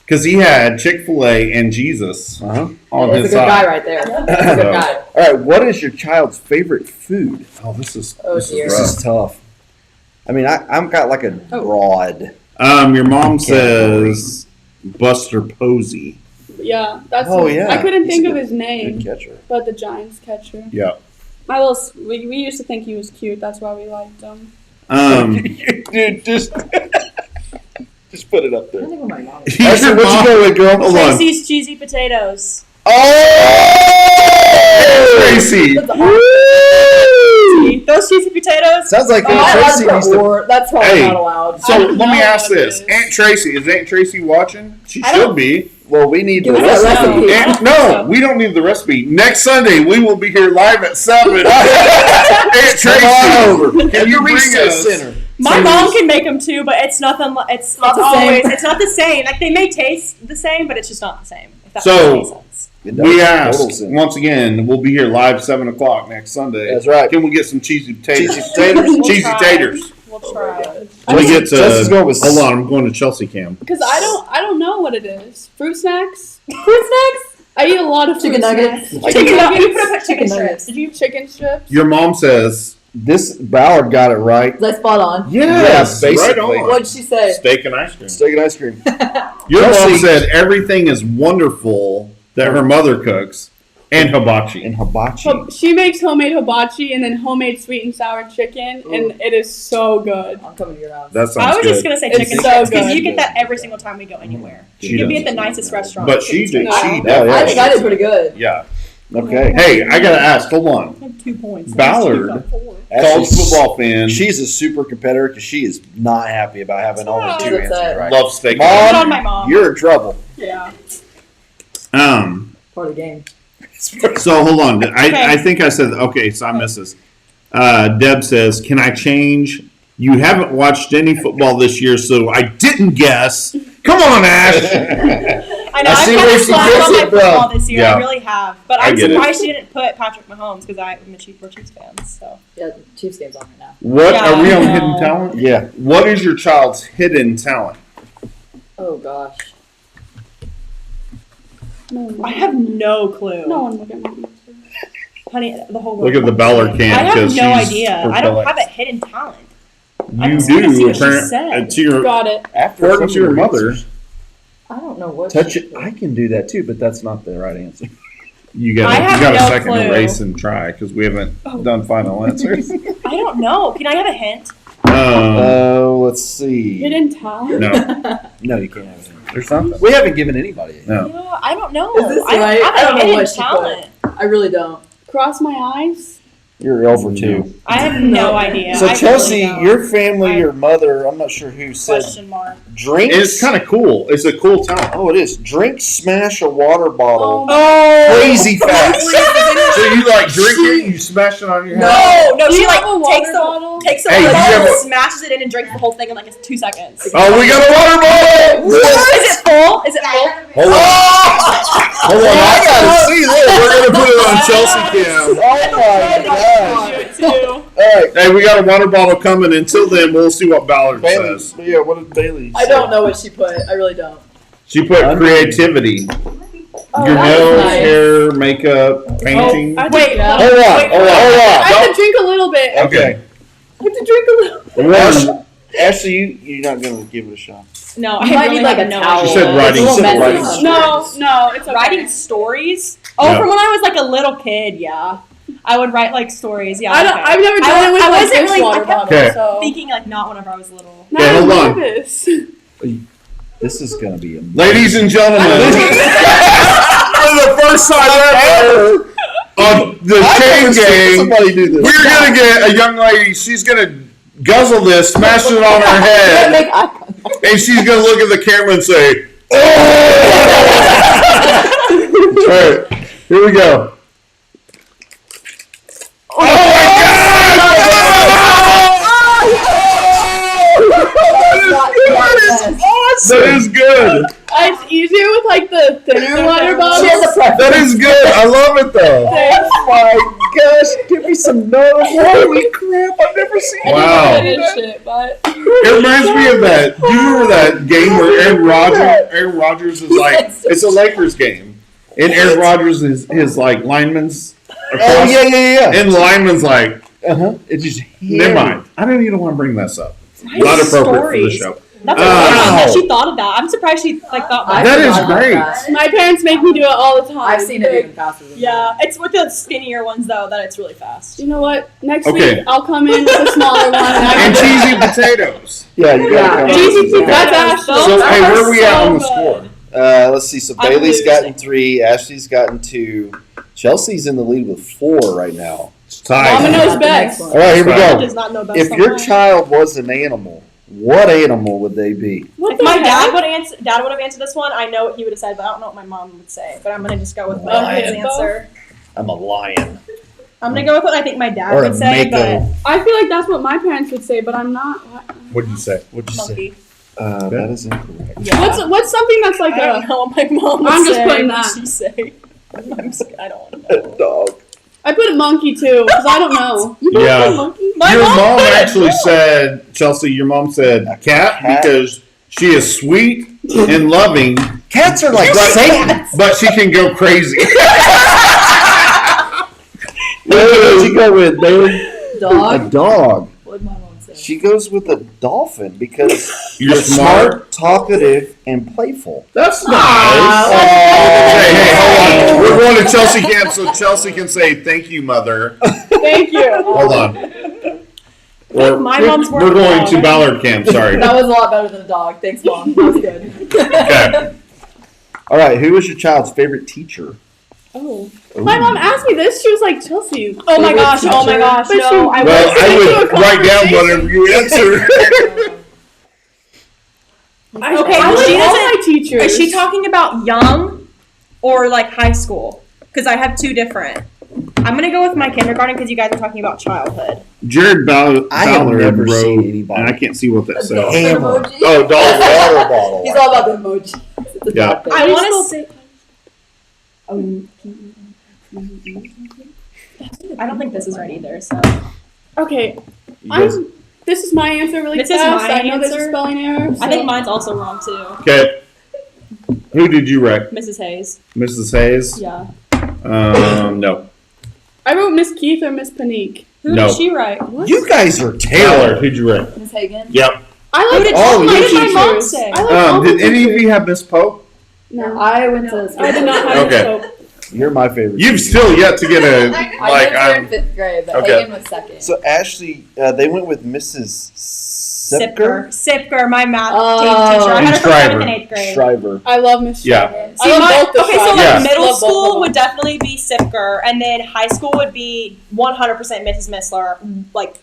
because he had Chick-fil-A and Jesus Uh-huh. on He's a his good guy side. right there. That's a good guy. All right, what is your child's favorite food? Oh, this is Oh, this dear. is This is tough. I mean, I've got like a broad. Your mom says Buster Posey. Yeah, that's. Oh, yeah. I couldn't He's think good. of his Good name, catcher. but the Giants catcher. Yeah. We used to think he was cute. That's why we liked him. Dude, just put it up I there. don't think my mom is. Here's your What mom. you go with, girl? Hold on. Tracy's cheesy potatoes. Oh! Tracy. That's awesome. Those cheesy potatoes. Sounds like Oh, I Tracy love used the to. or. That's probably Hey. not allowed. So I let don't me know ask what it this: is. Aunt Tracy, is Aunt Tracy watching? She I should don't- be. Well, we need the Give us that recipe. recipe. And, no, we don't need the recipe. Next Sunday, we will be here live at 7. Hey, Come on over. Tracy, Can you you bring reach the us? center? My mom can make them too, but it's nothing. It's not the always same. it's not the same. Like they may taste the same, but it's just not the same. If that So- makes any sense. It does We total asked, sense. once again, we'll be here live 7 o'clock next Sunday. That's right. Can we get some cheesy potatoes? Cheesy potatoes? We'll Cheesy try. taters. We'll try. Can we get Chelsea's going with- hold on, I'm going to Chelsea Cam. Because I don't know what it is. Fruit snacks. Fruit snacks? I eat a lot of Chicken fruit nuggets. snacks. Chicken nuggets. You nuggets. put up chicken strips. Did you chicken strips? Your mom says, This Ballard got it right. That's spot on. yes, Yeah, right basically. on. What'd she say? Steak and ice cream. Steak and ice cream. Your mom Chelsea- said everything is wonderful that her mother cooks and hibachi. And hibachi. She makes homemade hibachi and then homemade sweet and sour chicken, and it is so good. I'm coming to your house. That sounds I was good. just gonna say It's chicken so strips because good. you get that every single time we go anywhere. She You'll be does. at the nicest restaurant. But she did. No. She Yeah, definitely. I think I did pretty good. Yeah. Okay. Hey, I gotta ask. Hold on. I have 2 points. Ballard. Got 4. College Ashley's- football fan. She's a super competitor because she is not happy about having only Oh. 2 That's answers it. right. Loves steak. Put it on my Mom, mom. you're in trouble. Yeah. Part of the game. So hold on. Okay. I think I said okay. So I missed this. Deb says, "Can I change? You haven't watched any football this year, so I didn't guess. Come on, Ash." I know. I I've see kind where of she slacked gets on my it from. football this year. Yeah. I really have. But I I'm get it. surprised she didn't put Patrick Mahomes because we're Chiefs fans. So Yeah, the Chiefs game's on right now. What Yeah, are we on I know. hidden talent? Yeah. What is your child's hidden talent? Oh gosh. No one, I have no clue. no one look at my answer. Honey, the whole world. Look at the Ballard can. I have 'cause no she's idea. I propelling. don't have a hidden talent. I You just wanna see do. what she Apparently, said. to your Got it. After according some to your of your mother, answers, I don't know what. touch she it. put. I can do that too, but that's not the right answer. you got I have a no second to clue. race and try because we haven't done final answers. I don't know. Can I have a hint? Let's see. Hidden talent. No, No, you can't have it. there's something. We haven't given anybody. No. Yeah, I don't know. Is this I don't right? have I don't a know hidden what she put. talent. I really don't. Cross my eyes. You're over 2. I have no idea. So I Chelsea, really don't. your family, I- your mother, I'm not sure who said Question mark. drinks. And it's kind of cool. It's a cool talent. Oh, it is. Drink, smash a water bottle. Oh, Crazy fast. So you like drink it, you smash it on your head. No, Do she you like have a takes water the bottle? takes the Hey, water you have bottle, a- smashes it in, and drinks the whole thing in like 2 seconds. Oh, we got a water bottle. Is it full? Is it full? Hold on. Hold on. I gotta see this. We're gonna put it on Chelsea Cam. Oh my gosh. Too. All right. Hey, we got a water bottle coming. Until then, we'll see what Ballard Bailey. says. Yeah, what did Bailey I don't know what she put. I really don't. She put creativity. Oh, Your that was nose, nice. hair, makeup, painting. I Wait, Yeah. Hold on. Wait, Hold on. I Hold have to drink a little bit. on. Okay. I have to drink a little. Ashley, Ashley, you're not going to give it a shot. No, You I might really need like have a no towel. idea. She said writing. It's a little Writing. messy. No, it's okay. Writing stories? Oh, Yeah. from when I was like a little kid, yeah. I would write like stories, yeah. I don't, okay. I've never done it with I like wasn't this really- water I kept bottle, Okay. so. thinking like not whenever I was little. Now Okay, I'm hold on. nervous. This is going to be amazing. Ladies and gentlemen, for the first time ever on the I've chain never seen gang, somebody do this. we're gonna get a young lady. She's gonna guzzle this, smash it on her Can't head, make eye contact. and she's gonna look at the camera and say, "Oh!" All right, here we go. Oh my That is good. It's easier with like the thinner water She has bottles. a preference. That is good. I love it though. Oh my gosh, give me some nose. Holy crap, I've never seen Wow. I did shit, but It reminds me of that. Do you remember that game where Aaron Rodgers is like, it's a Lakers game, and Aaron Rodgers is his like lineman's. Oh, yeah, yeah. And the lineman's like, Uh-huh. It just never mind. I didn't even want to bring this up. Writing Not appropriate stories. for the show. That's Wow. amazing that she thought of that. I'm surprised she like thought I That is forgot about great. that. my parents make me do it all the time. I've seen it even faster than Yeah, it's with the skinnier ones though that it's really fast. You know what? Next Okay. week I'll come in with a smaller one. And cheesy potatoes. Yeah, you Yeah. gotta come Cheesy up with potatoes. that. That's So, Ashton. hey, where are we at on the So score? Let's see. So I'm Bailey's losing. gotten 3, Ashley's gotten 2, Chelsea's in the lead with 4 right now. It's tied. Mama knows The next best. one. All right, here we Right. go. Does not know best If on your that. child was an animal, what animal would they be? What If the my heck? dad would have answered this one, I know what he would have said, but I don't know what my mom would say. But I'm gonna just go with my Okay, dad's answer. I'm a lion. I'm gonna go with what I think my dad Or a would say, mako. I feel like that's what my parents would say, but I'm not. What'd you say? but monkey. That is incorrect. Yeah. What's something that's like I don't a? know what my mom would I'm just say. putting What that. she say? I don't want to know. Dog. I put a monkey too because I don't know. You put Yeah. a monkey? My Your mom put a actually dog. said, Chelsea, your mom said cat Cat. because she is sweet and loving, Cats are like Satan. but she can go crazy. What'd you go with, Bailey? A Dog. dog. What'd my mom say? She goes with a dolphin because You're smart. talkative, and playful. That's nice. Aw. Hey, hold on. We're going to Chelsea camp so Chelsea can say thank you, mother. Thank you. Hold on. My mom's We're working going on to it. Ballard camp. Sorry. That was a lot better than a dog. Thanks, Mom. That was good. Okay. All right, who was your child's favorite teacher? Oh. My mom asked me this. She was like, Chelsea. Oh my Favorite gosh! Oh my teacher? gosh! But No, she- I Well, was. I into would a write down whatever you answer. Okay, I like she all doesn't- my teachers. Is she talking about young or like high school? Because I have two different. I'm gonna go with my kindergarten because you guys are talking about childhood. Jared I have Ballard never wrote, seen anybody. and I can't see what that A says. dolphin Hammer. emoji? Oh, dolphin. Water bottle. He's all about the emoji. It's a Yeah. dog thing. I want to say. I don't think this is right either. So Okay. You guys- This is my answer really This is fast. my I know there's a answer. spelling error. I think so- mine's also wrong too. Okay. Who did you write? Mrs. Hayes. Mrs. Hayes? Yeah. No. I wrote Miss Keith or Miss Panique. Who No. did she write? You guys are Ballard, terrible. who'd you write? Miss Hagan. Yep. I Who like did, all who my did my teachers. mom say? I like all Did my any of teachers. you have Miss Pope? No. I went to school. I did not have Okay. Miss Pope. You're my favorite. You've teacher. still yet to get a, I like, went to her in I'm, 5th grade, but Okay. Hagan was second. So Ashley, they went with Mrs. Sipker? Sipker, my math Oh. teacher. I had her from Shriver. 7th and 8th grade. Shriver. I love Miss Yeah. Shriver. See, I love my- both the okay, so Shrivers. Yeah. like middle Love both of school them. would definitely be Sipker, and then high school would be 100% Mrs. Missler. Like,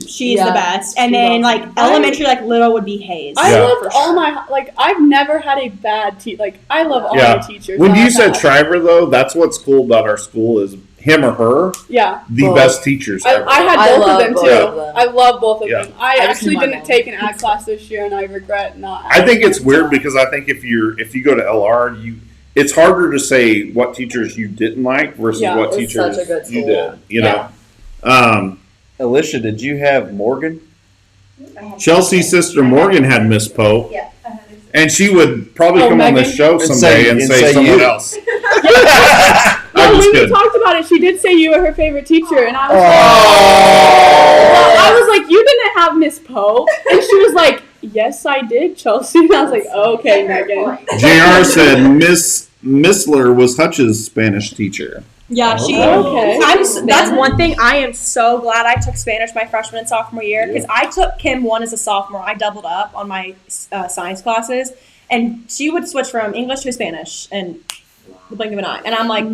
she's Yeah, the best. And she's then like awesome. elementary, like little would be Hayes. I Yeah. loved For all sure. my like. I've never had a bad teacher. Like I love all Yeah. my teachers. when that you I've said had. Shriver, though, that's what's cool about our school is him or her, yeah, the Both. best teachers ever. I had I both of love them both too. of them. I love both of Yeah. them. I I just actually knew my didn't mom. take an ag class this year, and I regret not. I think it's weird because I think if you go to LR, it's harder to say what teachers you didn't like versus Yeah, what it's teachers such a good you school. did. You Yeah. know, Alicia, did you have Morgan? Chelsea's sister Morgan had Miss Pope, Yeah. and she would probably Oh, come on Megan? this show And someday say- and and say say someone you. else. No, I'm just when we kidding. talked about it, she did say you were her favorite teacher, and I was Oh. like, I was like, you didn't have Miss Poe, and she was like, yes, I did, Chelsea. And I was like, okay, Megan. JR said Miss Missler was Hutch's Spanish teacher. Yeah, she. Okay. That's one thing. I am so glad I took Spanish my freshman and sophomore year because I took Chem 1 as a sophomore. I doubled up on my science classes, and she would switch from English to Spanish in the blink of an eye. And I'm like,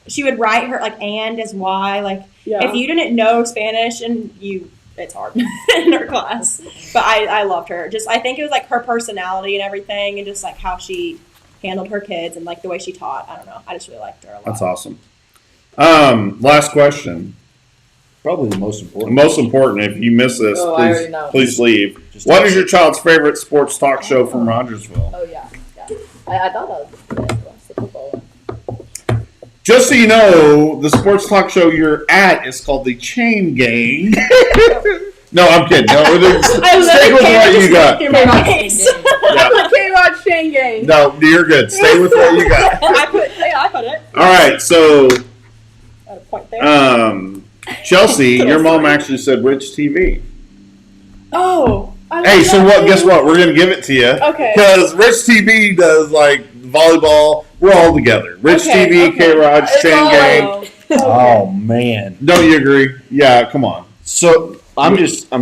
she would write her like and as Y. Like Yeah. if you didn't know Spanish and it's hard in her class. But I loved her. Just I think it was like her personality and everything, and just like how she handled her kids and like the way she taught. I don't know. I just really liked her a lot. That's awesome. Last question. Probably the most important. Most important, if you miss this, Oh, I already know. please leave. Just What answer. is your child's favorite sports talk show from Rogersville? Oh yeah. I thought that was the football one. Just so you know, the sports talk show you're at is called the Chain Gang. No, I'm kidding. No, stay with what you got. Yeah. K-ROG Shane game. No, you're good. Stay with what you got. I put it. All right, so Got a point there. Chelsea, your mom actually said Rich TV. Oh. I love Hey, so that what? too. Guess what? We're gonna give it to you. Okay. Because Rich TV does like volleyball. We're all together. Rich Okay, TV, okay. K-ROG, It's Chain all Gang. Okay. Oh man. Don't you agree? Yeah, come on. So I'm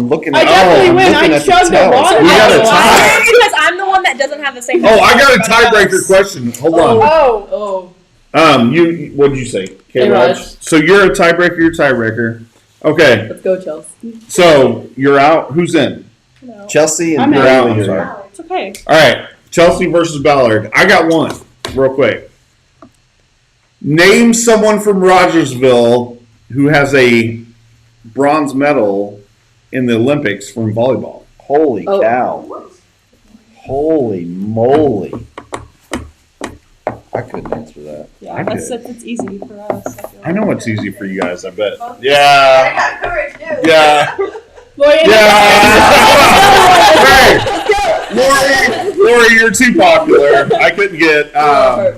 looking I at. definitely I'm win. looking I at the chugged the tells. water. We got a bottle. tie. Because I'm the one that doesn't have the same. Oh, I got a everybody tiebreaker else. question. Hold on. Oh. Oh, You what did you say? K-ROG. So you're a tiebreaker. You're a tiebreaker. Okay. let's go, Chelsea. So you're out. Who's in? No, Chelsea and I'm You're Bradley out, are sorry. here. it's okay. All right, Chelsea versus Ballard. I got one, real quick. Name someone from Rogersville who has a bronze medal in the Olympics from volleyball. Holy Oh. cow. Holy moly. I couldn't answer that. Yeah, I that's could. it's easy for us. I feel I know like. it's easy for you guys, I bet. Yeah. got courage too. Yeah. Lori, Yeah. Hey, Lori, you're too popular. I couldn't get. I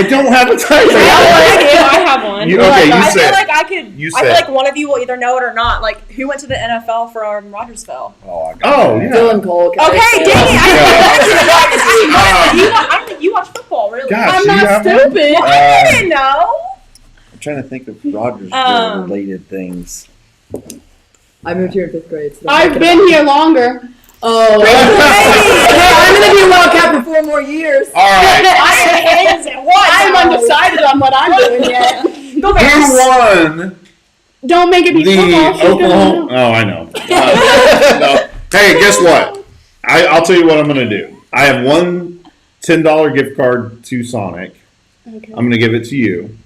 don't have a tiebreaker. I have one. Okay, you I said. feel like I could. You I feel said. like one of you will either know it or not. Like, who went to the NFL from Rogersville? Oh, I got Oh, that. yeah. Dylan Cole. Okay, dang it! I didn't think you watch football, really. Gosh, I'm you not have one? stupid. I didn't know. I'm trying to think of Rogersville related things. I moved here in 5th grade. So don't I've make it been about- here longer. Oh. I'm gonna be a Wildcat for 4 more years. All right. I'm undecided on what I'm doing yet. Go Who Bears. won Don't make it be the football. She's gonna Oklahoma? know. Oh, I know. No. Hey, guess what? I'll tell you what I'm going to do. I have one $10 gift card to Sonic. Okay. I'm going to give it to you,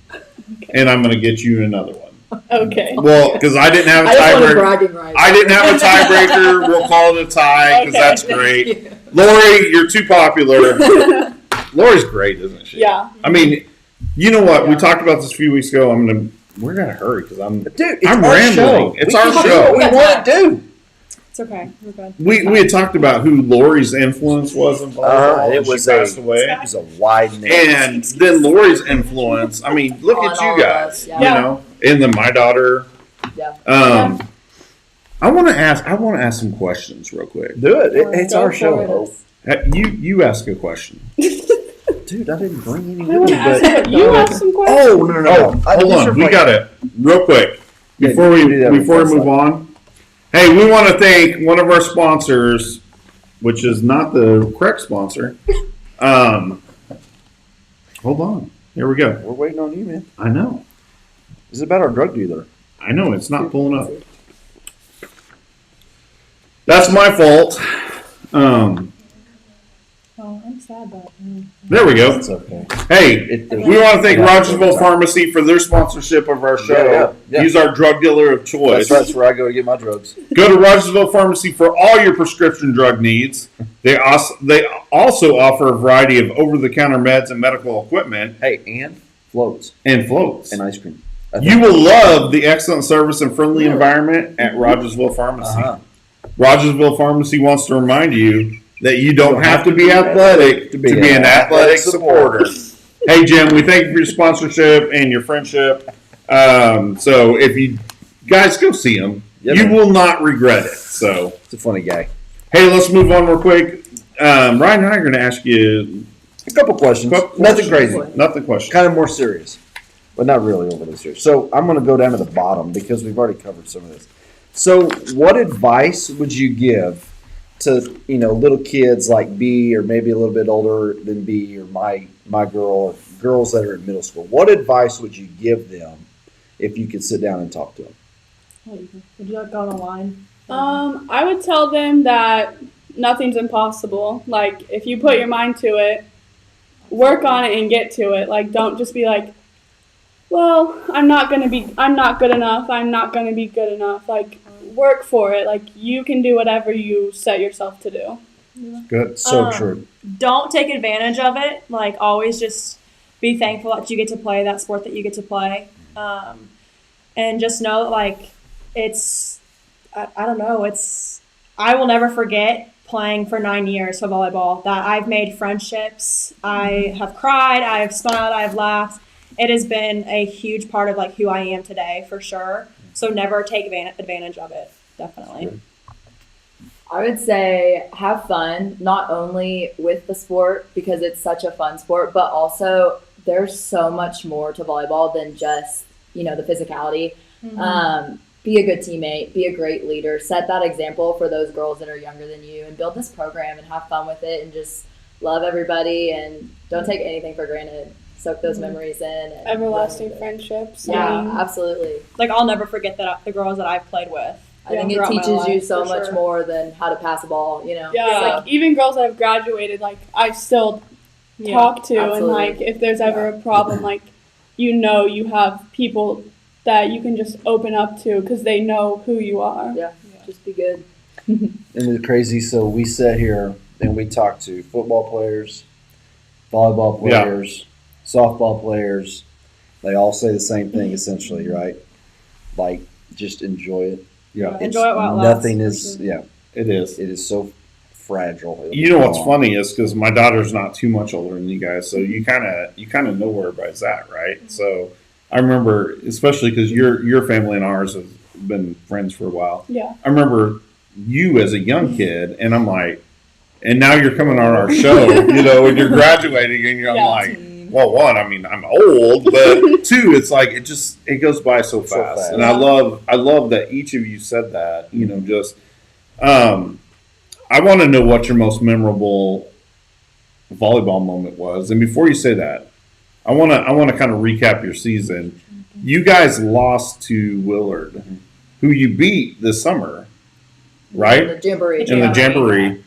and I'm going to get you another one. Okay. Well, because I didn't have a I just wanted tiebreaker. bragging rights. I didn't have a tiebreaker. We'll call it a tie because Okay. that's great. Lori, you're too popular. Lori's great, isn't she? Yeah. I mean, you know what? We talked about this a few weeks ago. We're gonna hurry because I'm Dude, it's I'm our rambling. show. It's We our can do show. what we want to do. It's okay. We're good. We had talked about who Lori's influence was in volleyball. It and was she passed away. It was a wide net. And then Lori's influence. I mean, look On at all you of guys. us, yeah. You know, and then my daughter. Yeah. I want to ask some questions real quick. Do it. It's Go our for show. it. Hope. You ask a question. Dude, I didn't bring any I with want me, to ask but you ask some questions. oh no. Hold on. We got it real quick Yeah, before we do that with move Tesla. on. Hey, we want to thank one of our sponsors, which is not the correct sponsor. Hold on. Here we go. We're waiting on you, man. I know. This is about our drug dealer. I know. It's not pulling up. That's my fault. Oh, I'm sad about that. There we go. It's okay. Hey, we want to thank Rogersville Pharmacy for their sponsorship of our show. Yeah. He's our drug dealer of choice. That's where I go to get my drugs. Go to Rogersville Pharmacy for all your prescription drug needs. They also offer a variety of over-the-counter meds and medical equipment Hey, and floats and floats. and ice cream. You will love the excellent service and friendly environment at Rogersville Pharmacy. Uh-huh. Rogersville Pharmacy wants to remind you that you don't have to be athletic to be an athletic supporter. Hey, Jim, we thank you for your sponsorship and your friendship. So if you guys go see him, Yeah, you man. will not regret it. So, It's a funny guy. hey, let's move on real quick. Ryan and I are going to ask you A couple questions. Nothing crazy. Nothing question. Kind of more serious, but not really overly serious. So I'm going to go down to the bottom because we've already covered some of this. So, what advice would you give to little kids like B, or maybe a little bit older than B, or my girl, or girls that are in middle school? What advice would you give them if you could sit down and talk to them? Would you like go on the line? I would tell them that nothing's impossible. Like, if you put your mind to it, work on it and get to it. Like, don't just be like, well, I'm not good enough. I'm not going to be good enough. Like, work for it. Like, you can do whatever you set yourself to do. Good. So true. Don't take advantage of it. Like, always just be thankful that you get to play that sport that you get to play. And just know that, like, I don't know, I will never forget playing for 9 years for volleyball, that I've made friendships. I have cried, I have smiled, I have laughed. It has been a huge part of, like, who I am today, for sure. So never take advantage of it, definitely. I would say have fun, not only with the sport because it's such a fun sport, but also there's so much more to volleyball than just, the physicality. Be a good teammate, be a great leader, set that example for those girls that are younger than you, and build this program and have fun with it and just love everybody and don't take anything for granted. Soak those memories in. And Everlasting run with it. friendships. Yeah, I mean, absolutely. Like, I'll never forget that the girls that I've played with. I think it throughout my teaches you life, so for much sure. more than how to pass a ball, you know? Yeah, So, like even girls that have graduated, like I still Yeah. talk to, and absolutely. like if there's ever a problem, like you have people that you can just open up to because they know who you are. yeah, just be good. And the crazy, so we sit here and we talk to football players, volleyball Yeah. players, softball players. They all say the same thing essentially, right? Like, just enjoy it. Yeah, It's- Enjoy it while it lasts, Nothing for is, sure. yeah, it is. it is so fragile. It'll You know be what's gone. funny is because my daughter's not too much older than you guys, so you kind of know where everybody's at, right? So I remember, especially because your family and ours have been friends for a while. Yeah. I remember you as a young kid, and I'm like, and now you're coming on our show, you know, and you're graduating, and you're I'm Yeah. like, well, one, I mean, I'm old, but two, it's like it goes by so So fast, fast. and I love that each of you said that, you know, just. I want to know what your most memorable volleyball moment was, and before you say that, I want to kind of recap your season. You guys lost to Willard, who you beat this summer, right? In the jamboree. In the jamboree,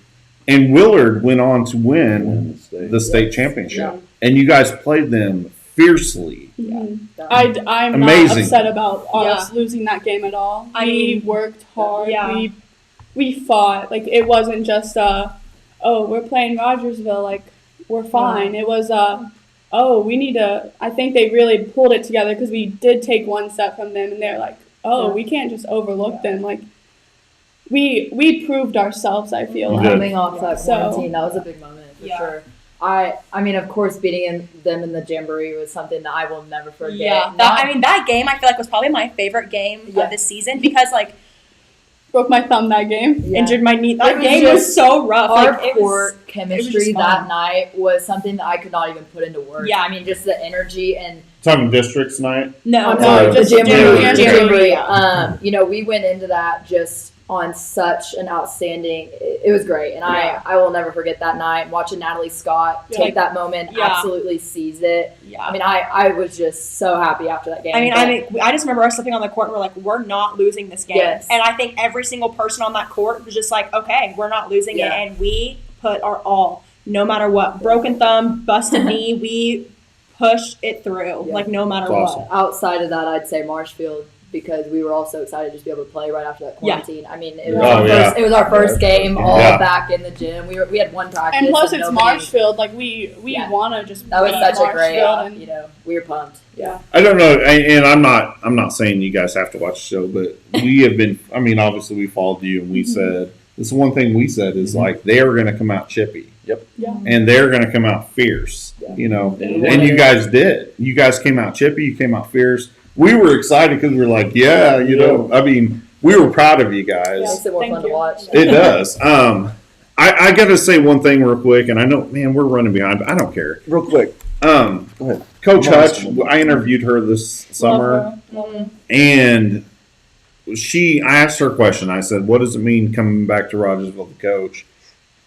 and Willard went on to win Win the state championship, Yeah. and you guys played them fiercely. Mhm. Done. I'm Amazing. not upset about us losing that game at all. I We mean, worked hard. yeah. We fought. Like it wasn't just oh, we're playing Rogersville, like we're fine. It was oh, we need to. I think they really pulled it together because we did take one set from them, and they're like, oh, Yeah. we can't just overlook them. Like we proved ourselves. I feel Good. like. Coming off that So- quarantine, that was a big moment for Yeah. sure. I mean, of course, beating them in the jamboree was something that I will never forget. Yeah, Not- that game I feel like was probably my favorite game Yeah. of the season because like Broke my thumb that game. Yeah. injured my knee. It That was game just was so rough. Our Like, it was, court chemistry just that fun. night was something that I could not even put into words. Yeah. I mean, just the energy and Talking districts night. no, no, the just jamboree. jamboree. You know, we went into that just on such an outstanding. It was great, and Yeah. I will never forget that night watching Natalie Scott Yeah. take that moment, Yeah. absolutely seize it. yeah. I mean, I was just so happy after that game. but- I just remember us slipping on the court and we're like, we're not losing this game. Yes. And I think every single person on that court was just like, okay, we're not losing Yeah. it. And we put our all, no matter what. Broken thumb, busted knee, we pushed it through, Yeah. like no matter That's awesome. what. outside of that, I'd say Marshfield because we were all so excited to just be able to play right after that Yeah. quarantine. I mean, it was, Oh, our, yeah. first, it was our first game, all Yeah. back in the gym. We had one practice, And plus, it's nobody- Marshfield. Like we Yeah. want to just. That was beat such a great, Marshfield and- you know, we were pumped. Yeah. I don't know, and I'm not saying you guys have to watch the show, but we have been. I mean, obviously, we followed you, and we said this is one thing we said is like they are going to come out chippy, Yeah. and they're going to come out fierce, Yeah. you know. Yeah. And you guys did. You guys came out chippy. You came out fierce. We were excited because we were like, yeah, you know. I mean, we were proud of you guys. Makes it more Thank fun you. to watch. It does. I got to say one thing real quick, and I know, man, we're running behind, but I don't care. Real quick, Go ahead. Coach Come on, Hutch, someone. I interviewed her this summer. Love her. And I asked her a question. I said, what does it mean coming back to Rogersville to coach?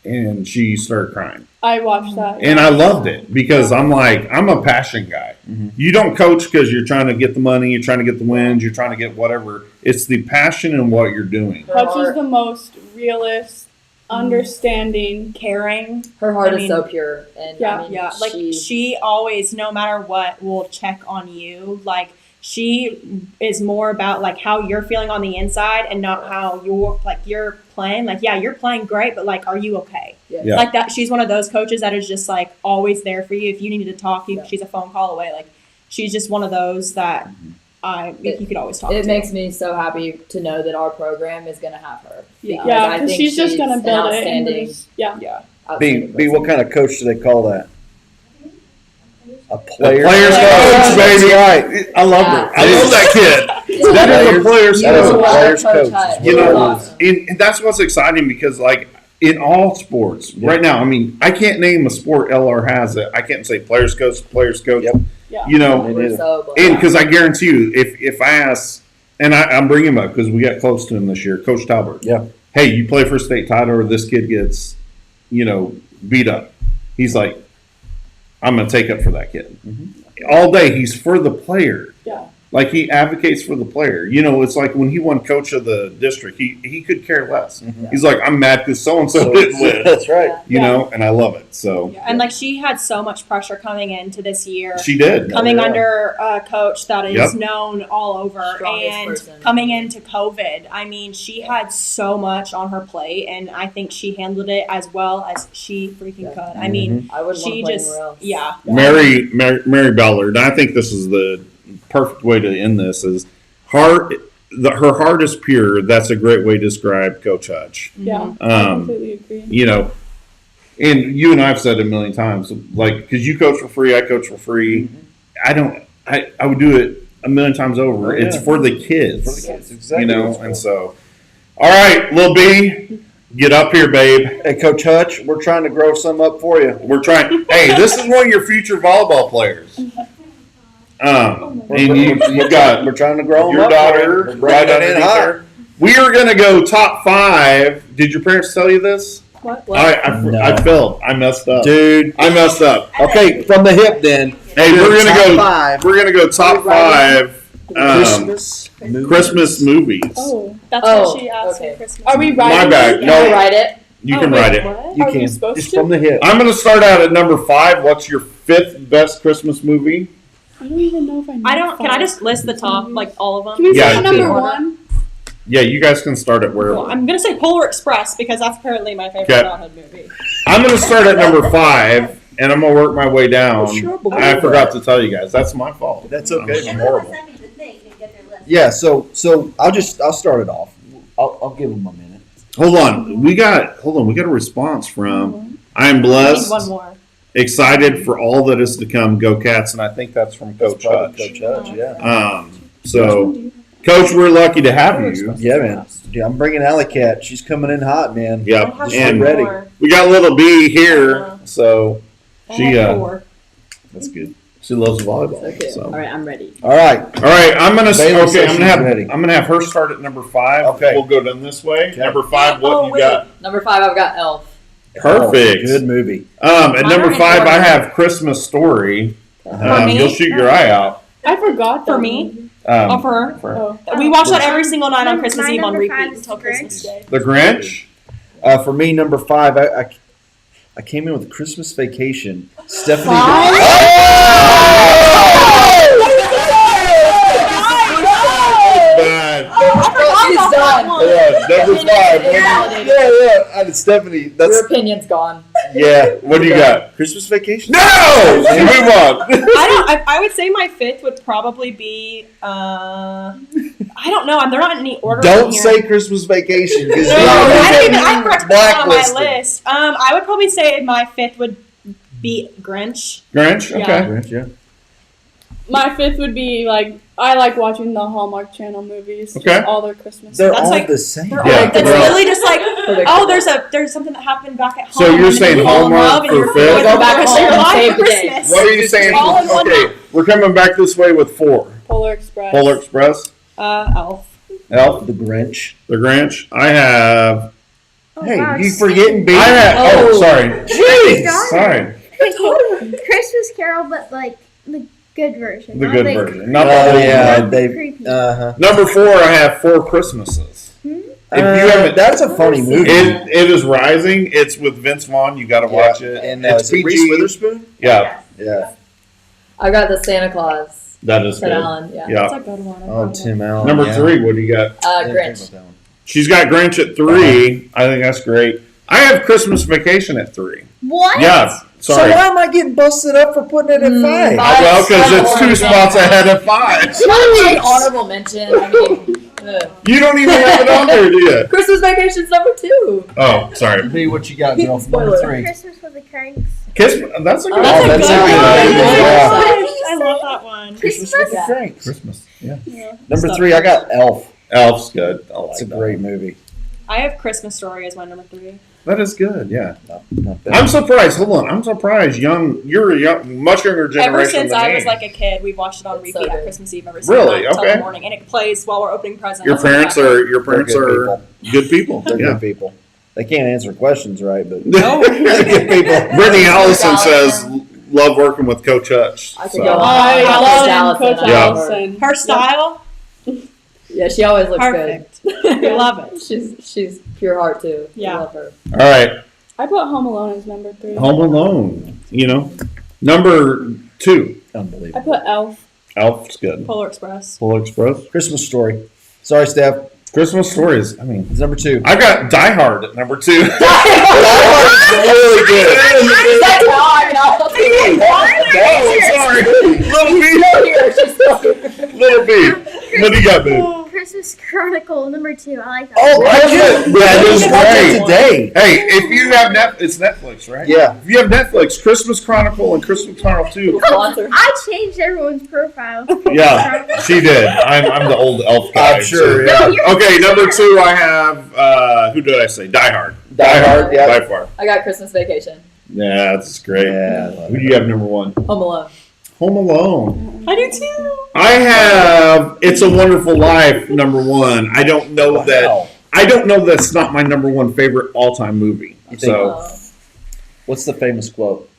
And she started crying. I watched that. And I loved it because I'm like, I'm a passion guy. Mhm. You don't coach because you're trying to get the money, you're trying to get the wins, you're trying to get whatever. It's the passion in what you're doing. Her Hutch is heart, the most realist, understanding. Caring. her heart I is mean, so pure, and Yeah. I mean, Yeah, like she always, no matter what, will check on you. Like she is more about like how you're feeling on the inside and not how you're playing. Like, yeah, you're playing great, but like, are you okay? Yeah. Like that. She's one of those coaches that is just like always there for you. If you needed to talk, Yeah. she's a phone call away. Like she's just one of those that you could always talk to. It makes me so happy to know that our program is going to have her. Yeah. Because Yeah, I because think she's just gonna an build it. outstanding, And yeah. B, outstanding B, what person. kind of coach do they call that? A player. Players coach, baby. That's right. I love Yeah. her. I love that kid. Yeah. That is a player's You That is a are coach. player's Coach coach. Hutch. You You're know, awesome. and that's what's exciting because, like, in all sports right now, I mean, I can't name a sport LR has that I can't say players coach, Yep. Yeah. you know, They We're do. so blessed. and because I guarantee you, if I ask, and I'm bringing him up because we got close to him this year, Coach Talbert. Yeah. Hey, you play for a state title, or this kid gets, beat up. He's like, I'm going to take up for that kid Mhm. all day. He's for the player. Yeah. Like he advocates for the player. You know, it's like when he won coach of the district, he could care less. Mhm. He's like, I'm mad because so and so didn't win. That's right. You know, and I love it. So Yeah, and like she had so much pressure coming into this year. she did. Coming Yeah. under a coach that is Yep. known all over, Strongest and person. coming into COVID, I mean, she had so much on her plate, and I think she handled it as well as she freaking could. I mean, I wouldn't want she to play just, anywhere else. yeah, Mary Ballard. And I think this is the perfect way to end this. Is her heart is pure. That's a great way to describe Coach Hutch. Yeah, I Um, completely agree. you know, and you and I've said it a million times, like, because you coach for free, I coach for free. I would do it a million times over. Oh, yeah. It's for the kids. For the kids, exactly. You know, and so, all right, Lil B, get up here, babe. Hey, Coach Hutch, we're trying to grow some up for you. We're trying. Hey, this is one of your future volleyball players. And you got We're trying to grow them your up. daughter We're right bringing it in underneath hot. there. We are going to go top 5. Did your parents tell you this? what? No. I failed. I messed up. Dude. I messed up. Okay, from the hip then. Hey, we're gonna Top go. 5 We're gonna go top 5 Christmas movies. Christmas movies. Oh, That's Oh, what she asked okay. for Christmas. are we My writing? bad. it? Can No. I write it? You Oh, can wait, write it. what? You Are we can. supposed Just to? from the hip. I'm gonna start out at number 5. What's your 5th best Christmas movie? I don't even know if I know. I don't. Can I 5 just list the top, movies. like all of them? Can we Yeah, start you number can. one? Yeah, you guys can start at wherever. Well, I'm gonna say Polar Express because that's apparently my favorite Okay. childhood movie. I'm gonna start at number 5, and I'm gonna work my way down. Sure, believe I that. forgot to tell you guys. That's my fault. That's okay. I'm Everyone horrible. sent me the thing to get their list. Yeah, so I'll start it off. I'll give them a minute. Hold on. We got a response from I'm I need blessed, one more. excited for all that is to come. Go Cats, and I think that's from Coach Hutch. Coach Hutch, yeah. So, Coach, we're lucky to have you. Yeah, man. Yeah, I'm bringing Alley Cat. She's coming in hot, man. Yep. I have Just And get ready. more. we got little B here, Uh-huh. so I she have 4. that's good. She loves volleyball. Okay. So. All right, I'm ready. All right. All right, I'm gonna Bailey okay. says I'm gonna have she's ready. I'm gonna have her start at number 5. Okay. We'll go down this way. Okay. Number 5. What Oh, you wait. got? Number 5, I've got Elf. Perfect. Oh, good movie. At Mine number are in 5, I order. have Christmas Story. For me? You'll shoot your eye out. I forgot For that me? movie. Oh, for her. for Oh. We watch that every single night on Christmas My Eve on number repeat 5 is until The Christmas Grinch. Day. The Grinch. For me, number 5, I came in with Christmas Vacation. Stephanie. Bad. She's done. Yeah, number 5. Yeah. I did Stephanie. Your That's opinion's gone. yeah. What do you got? Christmas Vacation. No. Move on. I would say my 5th would probably be. I don't know. They're not in any order. Don't in here. say Christmas Vacation. 'Cause No, you're I gonna didn't get even. I corrected that on my blacklisted. list. I would probably say my 5th would be Grinch. Grinch. Okay. Yeah. Grinch, yeah. My 5th would be like I like watching the Hallmark Channel movies. Okay. Just all their Christmas. They're That's all like- the same. They're Yeah, all, it's they're all- literally just like, Predictable. there's something that happened back at home. So you're and saying you fall in Hallmark love and for you're fifth? with Go the back rest of home your and life save for the day. Christmas. What are you saying? All in one Okay, night. we're coming back this way with 4. Polar Express. Polar Express, Elf. Elf, The Grinch. The Grinch. I have. Oh, Hey, wow, you it's- forgetting B? I have. Oh, sorry. Jeez. Sorry. Christmas Carol, but like the good version. The not good like- version, not Oh the old yeah, one. they. Creepy. Number 4, I have 4 Christmases. If you haven't, that's a funny movie. it is Rising. It's with Vince Vaughn. You got to watch it. And It's is it Reese PG. Witherspoon? Yeah, Yeah. I got the Santa Claus. that is Said good. Alan. Yeah. Yeah. That's a good one. Oh, Tim Allen. Number yeah. 3, what do you got? Didn't think Grinch. about that one. She's got Grinch at 3. I think that's great. I have Christmas Vacation at 3. What? Yeah, So sorry. why am I getting busted up for putting it at 5? Well, because it's 2 spots ahead of 5. An honorable mention. I mean, You don't even have it on there, do you? Christmas Vacation's number 2. Oh, sorry. B, what you got, girl? Spoiler. Number 3. Christmas with the Cranks. Kiss. That's a good that's one. a that's good a good one. one. Yeah. I love that one. Christmas with the Yeah. Cranks. Christmas. Yeah. Number 3, I got Elf. Elf's good. I like It's a that. great movie. I have Christmas Story as my number 3. That is good. Yeah. Not bad. I'm surprised. Hold on. I'm surprised. You're a much younger generation Ever since than I me. was like a kid, we've watched it on It's repeat so at good. Christmas Eve every single Really? night until Okay. the morning, and it plays while we're opening presents. Your parents are They're good good people. They're Yeah. good people. They can't answer questions right, but No. they're good people. Brittany Allison says love working with Coach Hutch. I could So. go on. I Allison, love Coach I Yeah. love her. Allison. Her style, Yeah, she always looks perfect. We love it. good. She's pure heart too. Yeah. I love her. All right, I put Home Alone as number 3. Home Alone. You know, number 2, I Unbelievable. put Elf. Elf's good. Polar Express. Polar Express. Christmas Story. Sorry, Steph. Christmas Stories. I mean, It's number 2. I got Die Hard at number 2. Really good. That's how I Oh, sorry. Little B. What do you got, babe? Christmas Chronicle number 2. I like that. Oh, one. I just That is watched it great. today. Hey, if you have it's Netflix, right? Yeah. If you have Netflix, Christmas Chronicle and Christmas Chronicle 2. Sponsor. I changed everyone's profile. Yeah, she did. I'm the old elf guy. I'm sure, so- yeah. Okay, number 2, I have, who did I say? Die Hard. Die Hard, yeah. By far. I got Christmas Vacation. Yeah, that's great. Yeah, I love Who it. do you have number 1? Home Alone. Home Alone. I do too. I have It's a Wonderful Life number 1. I don't know that. Wow. I don't know that's not my number 1 favorite all-time movie. You think- So What's the famous quote?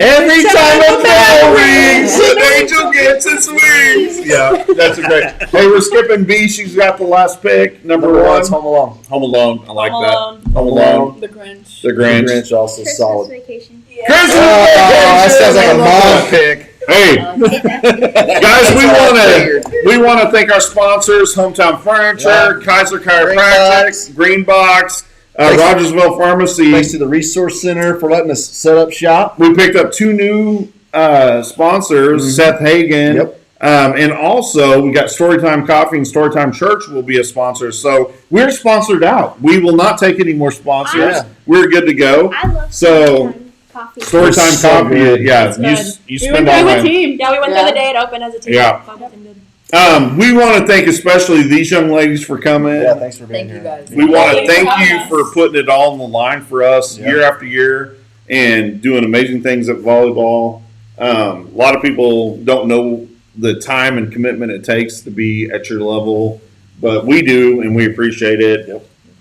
every time a bell rings, an angel gets its wings. Yeah, that's a great. Hey, we're skipping B. She's got the last pick. Number 1. It's Home Alone. Home Alone. I like Home that. Alone. Home Alone. The Grinch. The Grinch. Grinch also Christmas solid. Vacation. Christmas that sounds like a mom pick. Hey, guys, we want to thank our sponsors: Hometown Furniture, Kaiser Chiropractic, Green Box, Rogersville Pharmacy. Thanks to the Resource Center for letting us set up shop. We picked up 2 new sponsors: Seth Hagen. Yep. And also, we got Storytime Coffee and Storytime Church will be a sponsor. So we're sponsored out. We will not take any more sponsors. Yeah. We're good to go. I love So, Storytime Coffee. Storytime So Coffee, good. yeah. It's You good. you We spend went all there my. with a team. Yeah, we went Yeah. there the day it opened as a team. Yeah. We want to thank especially these young ladies for coming. Yeah, thanks for being Thank you here. guys. We want to Thank you for thank having you us. for putting it all on the line for us Yeah. year after year and doing amazing things at volleyball. A lot of people don't know the time and commitment it takes to be at your level, but we do, and we appreciate it.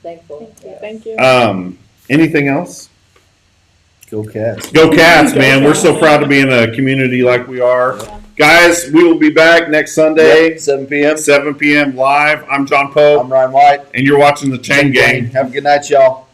Thankful. Thank you. Anything else? Go Cats. Go Cats, Go man. We're Cats. so proud to be in a community like we are. Guys, we will be back next Sunday, Yep, 7 p.m. 7 p.m. live. I'm John Pope, I'm Ryan White. and you're watching the Chain Gang. Have a good night, y'all.